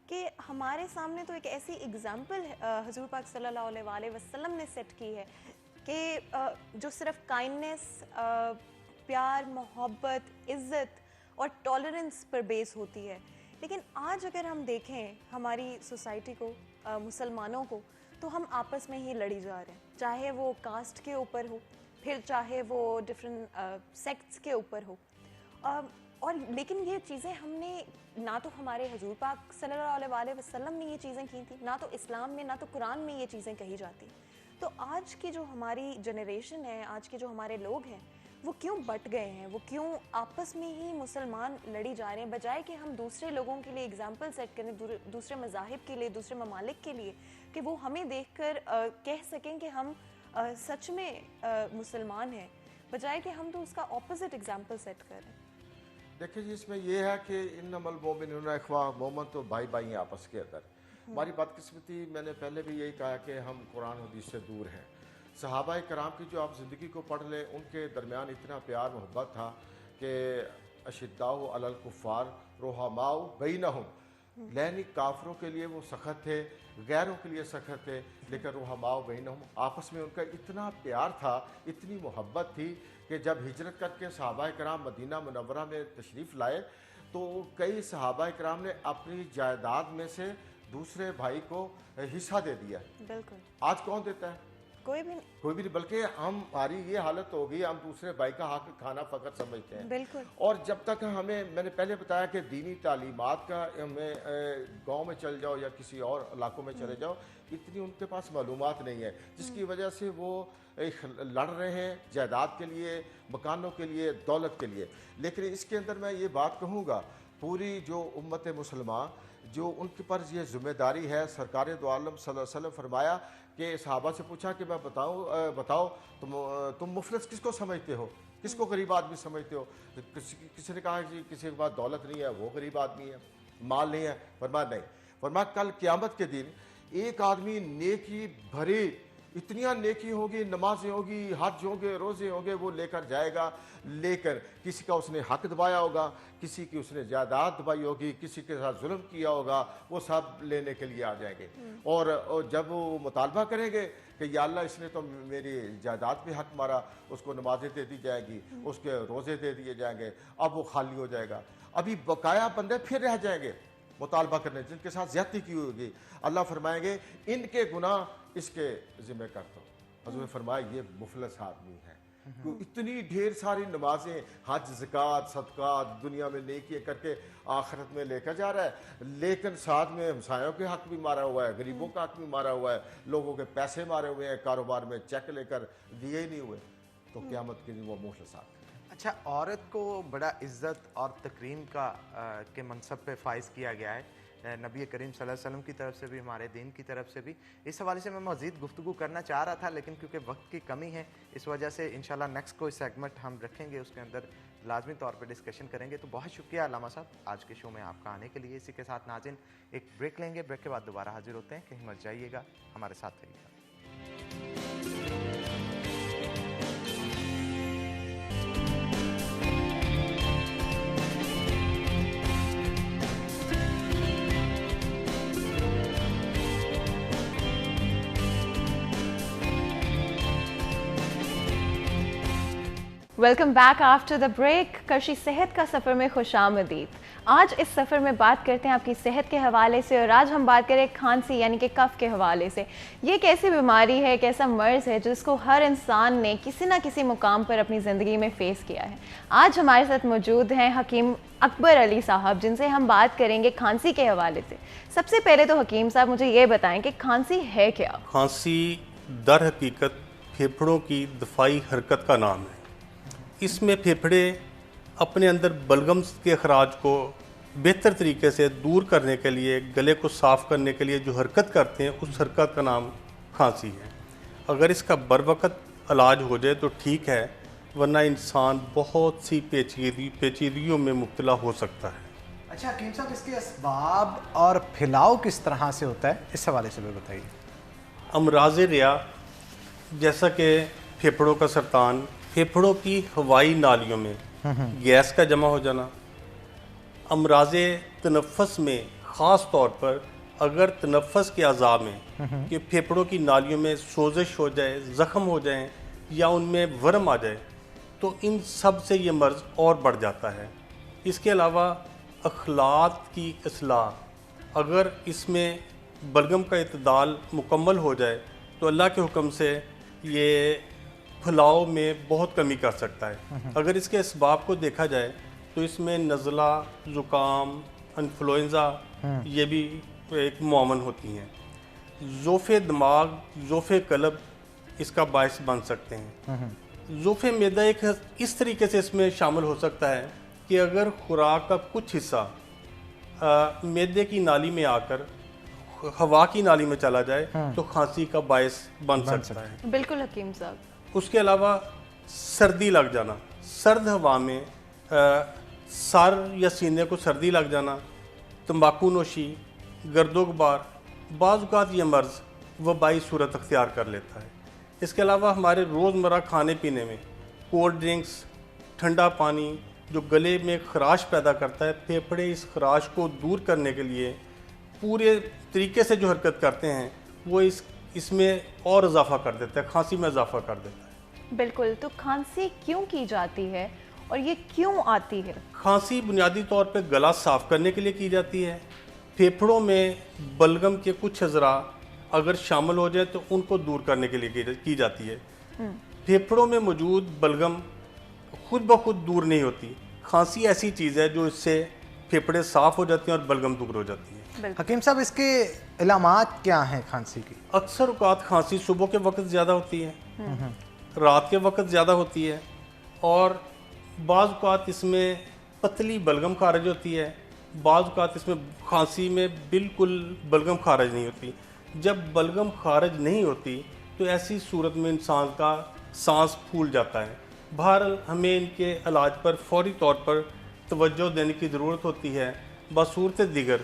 کہ ہمارے سامنے تو ایک ایسی اگزامپل حضور پاک صلی اللہ علیہ وسلم نے سیٹ کی ہے کہ جو صرف کائنڈنس، پیار، محبت، عزت اور ٹالرنس پر بیس ہوتی ہے. لیکن آج اگر ہم دیکھیں ہماری سوسائٹی کو، مسلمانوں کو، تو ہم آپس میں ہی لڑی جا رہے ہیں، چاہے وہ کاسٹ کے اوپر ہو، پھر چاہے وہ ڈفرینٹ سیکٹس کے اوپر ہو. اور لیکن یہ چیزیں ہم نے نہ تو ہمارے حضور پاک صلی اللہ علیہ وسلم نے یہ چیزیں کی تھیں، نہ تو اسلام میں، نہ تو قرآن میں یہ چیزیں کہی جاتی. تو آج کی جو ہماری جنریشن ہے، آج کے جو ہمارے لوگ ہیں، وہ کیوں بٹ گئے ہیں، وہ کیوں آپس میں ہی مسلمان لڑی جا رہے ہیں، بجائے کہ ہم دوسرے لوگوں کے لیے اگزامپل سیٹ کریں، دوسرے مذاہب کے لیے، دوسرے ممالک کے لیے، کہ وہ ہمیں دیکھ کر کہہ سکیں کہ ہم سچ میں مسلمان ہیں، بجائے کہ ہم تو اس کا اپوزٹ اگزامپل سیٹ کریں. دیکھیں جی، اس میں یہ ہے کہ انما المؤمنون اخوہ، مومن تو بھائی بھائی ہیں آپس کے اندر. ہماری بدقسمتی، میں نے پہلے بھی یہی کہا کہ ہم قرآن حدیث سے دور ہیں. صحابہ کرام کی جو آپ زندگی کو پڑھ لیں، ان کے درمیان اتنا پیار محبت تھا کہ اشداء علی الکفار رحماء بینہم، یعنی کافروں کے لیے وہ سخت تھے، غیروں کے لیے سخت تھے، لیکن رحماء بینہم، آپس میں ان کا اتنا پیار تھا، اتنی محبت تھی کہ جب ہجرت کر کے صحابہ کرام مدینہ منورہ میں تشریف لائے تو کئی صحابہ کرام نے اپنی جائیداد میں سے دوسرے بھائی کو حصہ دے دیا. بالکل. آج کون دیتا ہے؟ کوئی بھی نہیں، بلکہ ہماری یہ حالت ہو گئی، ہم دوسرے بھائی کا حق کھانا فقط سمجھتے ہیں. بالکل. اور جب تک میں نے پہلے بتایا کہ دینی تعلیمات کا ہمیں گاؤں میں چل جاؤ یا کسی اور علاقوں میں چلے جاؤ، اتنی ان کے پاس معلومات نہیں ہے، جس کی وجہ سے وہ لڑ رہے ہیں جائیداد کے لیے، مکانوں کے لیے، دولت کے لیے. لیکن اس کے اندر میں یہ بات کہوں گا، پوری جو امت مسلمہ جو ان کے پر یہ ذمہ داری ہے، سرکار دو عالم صلی اللہ علیہ وسلم فرمایا کہ صحابہ سے پوچھا کہ میں بتاؤ تم مفلس کس کو سمجھتے ہو، کس کو غریب آدمی سمجھتے ہو؟ کسی نے کہا کہ کسی کے پاس دولت نہیں ہے وہ غریب آدمی ہے، مال نہیں ہے. فرمایا نہیں، فرمایا کل قیامت کے دن ایک آدمی نیکی بھری، اتنی نیکی ہوگی، نمازیں ہوگی، حج ہوں گے، روزے ہوں گے، وہ لے کر جائے گا، لیکن کسی کا اس نے حق دبایا ہوگا، کسی کی اس نے جائیداد دبائی ہوگی، کسی کے ساتھ ظلم کیا ہوگا، وہ سب لینے کے لیے آ جائیں گے. اور جب وہ مطالبہ کریں گے کہ یا اللہ اس نے تو میری جائیداد پہ حق مارا، اس کو نمازیں دے دی جائے گی، اس کے روزے دے دیے جائیں گے، اب وہ خالی ہو جائے گا. ابھی بقایا بندے پھر رہ جائیں گے مطالبہ کرنے، جن کے ساتھ زیادتی کی ہوگی. اللہ فرمائیں گے ان کے گناہ اس کے ذمہ کر دو. حضور نے فرمایا یہ مفلس آدمی ہے، اتنی ڈھیر ساری نمازیں، حج، زکوٰۃ، صدقات، دنیا میں نیکیاں کر کے آخرت میں لے کر جا رہا ہے، لیکن ساتھ میں ہمسایوں کے حق بھی مارا ہوا ہے، غریبوں کا حق بھی مارا ہوا ہے، لوگوں کے پیسے مارے ہوئے ہیں، کاروبار میں چیک لے کر دیے ہی نہیں ہوئے. تو قیامت کے دن وہ مفلس آدمی. اچھا، عورت کو بڑا عزت اور تکریم کے منصب پہ فائز کیا گیا ہے نبی کریم صلی اللہ علیہ وسلم کی طرف سے بھی، ہمارے دین کی طرف سے بھی. اس حوالے سے میں مزید گفتگو کرنا چاہ رہا تھا، لیکن کیونکہ وقت کی کمی ہے اس وجہ سے انشاءاللہ نیکسٹ کوئی سیگمنٹ ہم رکھیں گے، اس کے اندر لازمی طور پہ ڈسکشن کریں گے. تو بہت شکریہ علامہ صاحب آج کے شو میں آپ کا آنے کے لیے. اسی کے ساتھ ناظرین ایک بریک لیں گے، بریک کے بعد دوبارہ حاضر ہوتے ہیں. کہیں مت جائیے گا، ہمارے ساتھ رہیے گا. Welcome back after the break. کرشی صحت کا سفر میں خوش آمدید. آج اس سفر میں بات کرتے ہیں آپ کی صحت کے حوالے سے، اور آج ہم بات کریں کھانسی یعنی کہ کف کے حوالے سے. یہ ایک ایسی بیماری ہے، ایک ایسا مرض ہے جس کو ہر انسان نے کسی نہ کسی مقام پر اپنی زندگی میں فیس کیا ہے. آج ہمارے ساتھ موجود ہیں حکیم اکبر علی صاحب، جن سے ہم بات کریں گے کھانسی کے حوالے سے. سب سے پہلے تو حکیم صاحب مجھے یہ بتائیں کہ کھانسی ہے کیا؟ کھانسی در حقیقت پھیپھڑوں کی دفاعی حرکت کا نام ہے. اس میں پھیپھڑے اپنے اندر بلغمز کے اخراج کو بہتر طریقے سے دور کرنے کے لیے، گلے کو صاف کرنے کے لیے جو حرکت کرتے ہیں، اس حرکت کا نام کھانسی ہے. اگر اس کا بروقت علاج ہو جائے تو ٹھیک ہے، ورنہ انسان بہت سی پیچیدگیوں میں مبتلا ہو سکتا ہے. اچھا حکیم صاحب، اس کے اسباب اور پھیلاؤ کس طرح سے ہوتا ہے، اس حوالے سے بھی بتائیے. امراض رئہ جیسا کہ پھیپھڑوں کا سرطان، پھیپھڑوں کی ہوائی نالیوں میں گیس کا جمع ہو جانا، امراض تنفس میں خاص طور پر اگر تنفس کے اعضاء میں کہ پھیپھڑوں کی نالیوں میں سوزش ہو جائے، زخم ہو جائیں یا ان میں ورم آ جائے تو ان سب سے یہ مرض اور بڑھ جاتا ہے۔ اس کے علاوہ اخلاط کی اصلاح، اگر اس میں بلغم کا اعتدال مکمل ہو جائے تو اللہ کے حکم سے یہ پھلاؤ میں بہت کمی کر سکتا ہے۔ اگر اس کے اسباب کو دیکھا جائے تو اس میں نزلہ، زکام، انفلوئنزا یہ بھی ایک معاون ہوتی ہیں۔ ضعف دماغ، ضعف قلب اس کا باعث بن سکتے ہیں۔ ضعف معدہ ایک اس طریقے سے اس میں شامل ہو سکتا ہے کہ اگر خوراک کا کچھ حصہ معدے کی نالی میں آ کر ہوا کی نالی میں چلا جائے تو کھانسی کا باعث بن سکتا ہے۔ بالکل حکیم صاحب۔ اس کے علاوہ سردی لگ جانا، سرد ہوا میں سر یا سینے کو سردی لگ جانا، تمباکو نوشی، گرد و غبار، بعض اوقات یہ مرض وبائی صورت اختیار کر لیتا ہے۔ اس کے علاوہ ہمارے روزمرہ کھانے پینے میں کولڈ ڈرنکس، ٹھنڈا پانی جو گلے میں خراش پیدا کرتا ہے، پھیپھڑے اس خراش کو دور کرنے کے لیے پورے طریقے سے جو حرکت کرتے ہیں وہ اس میں اور اضافہ کر دیتا ہے، کھانسی میں اضافہ کر دیتا ہے۔ بالکل، تو کھانسی کیوں کی جاتی ہے اور یہ کیوں آتی ہے؟ کھانسی بنیادی طور پہ گلا صاف کرنے کے لیے کی جاتی ہے۔ پھیپھڑوں میں بلغم کے کچھ اجزاء اگر شامل ہو جائے تو ان کو دور کرنے کے لیے کی جاتی ہے۔ پھیپھڑوں میں موجود بلغم خود بخود دور نہیں ہوتی، کھانسی ایسی چیز ہے جو اس سے پھیپھڑے صاف ہو جاتے ہیں اور بلغم دور ہو جاتی ہے۔ حکیم صاحب، اس کے علامات کیا ہیں کھانسی کی؟ اکثر اوقات کھانسی صبح کے وقت زیادہ ہوتی ہے، رات کے وقت زیادہ ہوتی ہے، اور بعض اوقات اس میں پتلی بلغم خارج ہوتی ہے، بعض اوقات اس میں کھانسی میں بالکل بلغم خارج نہیں ہوتی۔ جب بلغم خارج نہیں ہوتی تو ایسی صورت میں انسان کا سانس پھول جاتا ہے۔ بہرحال ہمیں ان کے علاج پر فوری طور پر توجہ دینے کی ضرورت ہوتی ہے۔ بصورت دیگر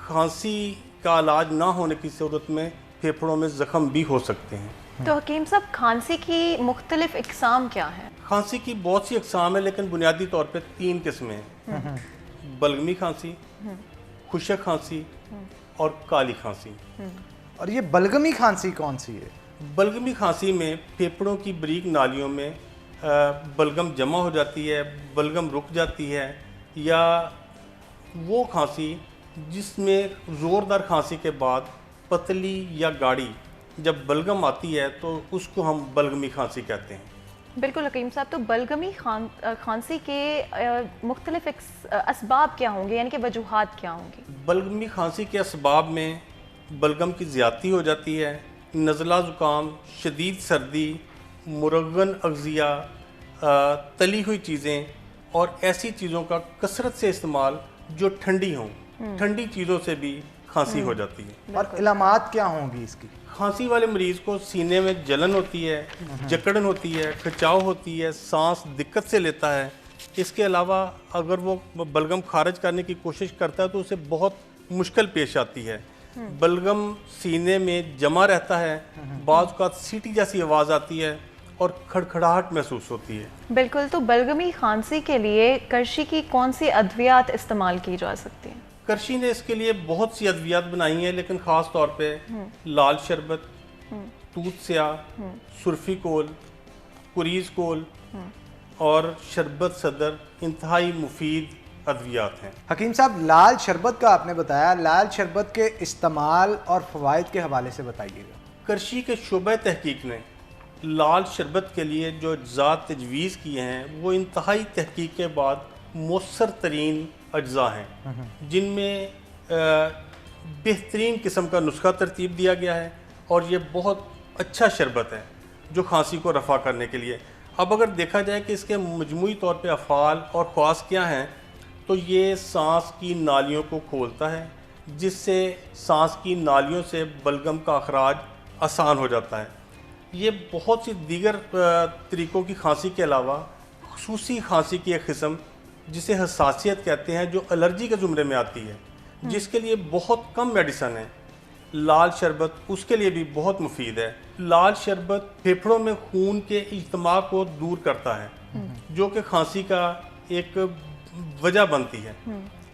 کھانسی کا علاج نہ ہونے کی صورت میں پھیپھڑوں میں زخم بھی ہو سکتے ہیں۔ تو حکیم صاحب، کھانسی کی مختلف اقسام کیا ہیں؟ کھانسی کی بہت سی اقسام ہیں، لیکن بنیادی طور پہ 3 قسمیں ہیں: بلغمی کھانسی، خشک کھانسی اور کالی کھانسی۔ اور یہ بلغمی کھانسی کون سی ہے؟ بلغمی کھانسی میں پھیپھڑوں کی بریک نالیوں میں بلغم جمع ہو جاتی ہے، بلغم رک جاتی ہے، یا وہ کھانسی جس میں زوردار کھانسی کے بعد پتلی یا گاڑی جب بلغم آتی ہے تو اس کو ہم بلغمی کھانسی کہتے ہیں۔ بالکل حکیم صاحب، تو بلغمی کھانسی کے مختلف اسباب کیا ہوں گے، یعنی کہ وجوہات کیا ہوں گی؟ بلغمی کھانسی کے اسباب میں بلغم کی زیادتی ہو جاتی ہے، نزلہ زکام، شدید سردی، مرغن اغذیہ، تلی ہوئی چیزیں اور ایسی چیزوں کا کثرت سے استعمال جو ٹھنڈی ہوں، ٹھنڈی چیزوں سے بھی کھانسی ہو جاتی ہے۔ اور علامات کیا ہوں گی اس کی؟ کھانسی والے مریض کو سینے میں جلن ہوتی ہے، جکڑن ہوتی ہے، کھچاؤ ہوتی ہے، سانس دقت سے لیتا ہے۔ اس کے علاوہ اگر وہ بلغم خارج کرنے کی کوشش کرتا ہے تو اسے بہت مشکل پیش آتی ہے۔ بلغم سینے میں جمع رہتا ہے، بعض اوقات سیٹی جیسی آواز آتی ہے اور کھڑکھڑاہٹ محسوس ہوتی ہے۔ بالکل، تو بلغمی کھانسی کے لیے کرشی کی کون سی ادویات استعمال کی جا سکتی ہیں؟ کرشی نے اس کے لیے بہت سی ادویات بنائی ہیں، لیکن خاص طور پہ لال شربت، توت سیاہ، سرفی کول، کوریز کول اور شربت صدر انتہائی مفید ادویات ہیں۔ حکیم صاحب، لال شربت کا آپ نے بتایا، لال شربت کے استعمال اور فوائد کے حوالے سے بتائیے گا۔ کرشی کے شعبہ تحقیق نے لال شربت کے لیے جو اجزاء تجویز کیے ہیں وہ انتہائی تحقیق کے بعد مؤثر ترین اجزاء ہیں، جن میں بہترین قسم کا نسخہ ترتیب دیا گیا ہے، اور یہ بہت اچھا شربت ہے جو کھانسی کو رفع کرنے کے لیے۔ اب اگر دیکھا جائے کہ اس کے مجموعی طور پہ افعال اور خواص کیا ہیں، تو یہ سانس کی نالیوں کو کھولتا ہے، جس سے سانس کی نالیوں سے بلغم کا اخراج آسان ہو جاتا ہے۔ یہ بہت سی دیگر طریقوں کی کھانسی کے علاوہ خصوصی کھانسی کی ایک قسم جسے حساسیت کہتے ہیں، جو الرجی کے زمرے میں آتی ہے، جس کے لیے بہت کم میڈیسن ہے، لال شربت اس کے لیے بھی بہت مفید ہے۔ لال شربت پھیپھڑوں میں خون کے اجتماع کو دور کرتا ہے، جو کہ کھانسی کا ایک وجہ بنتی ہے۔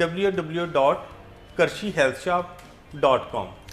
www.karshihealthshop.com।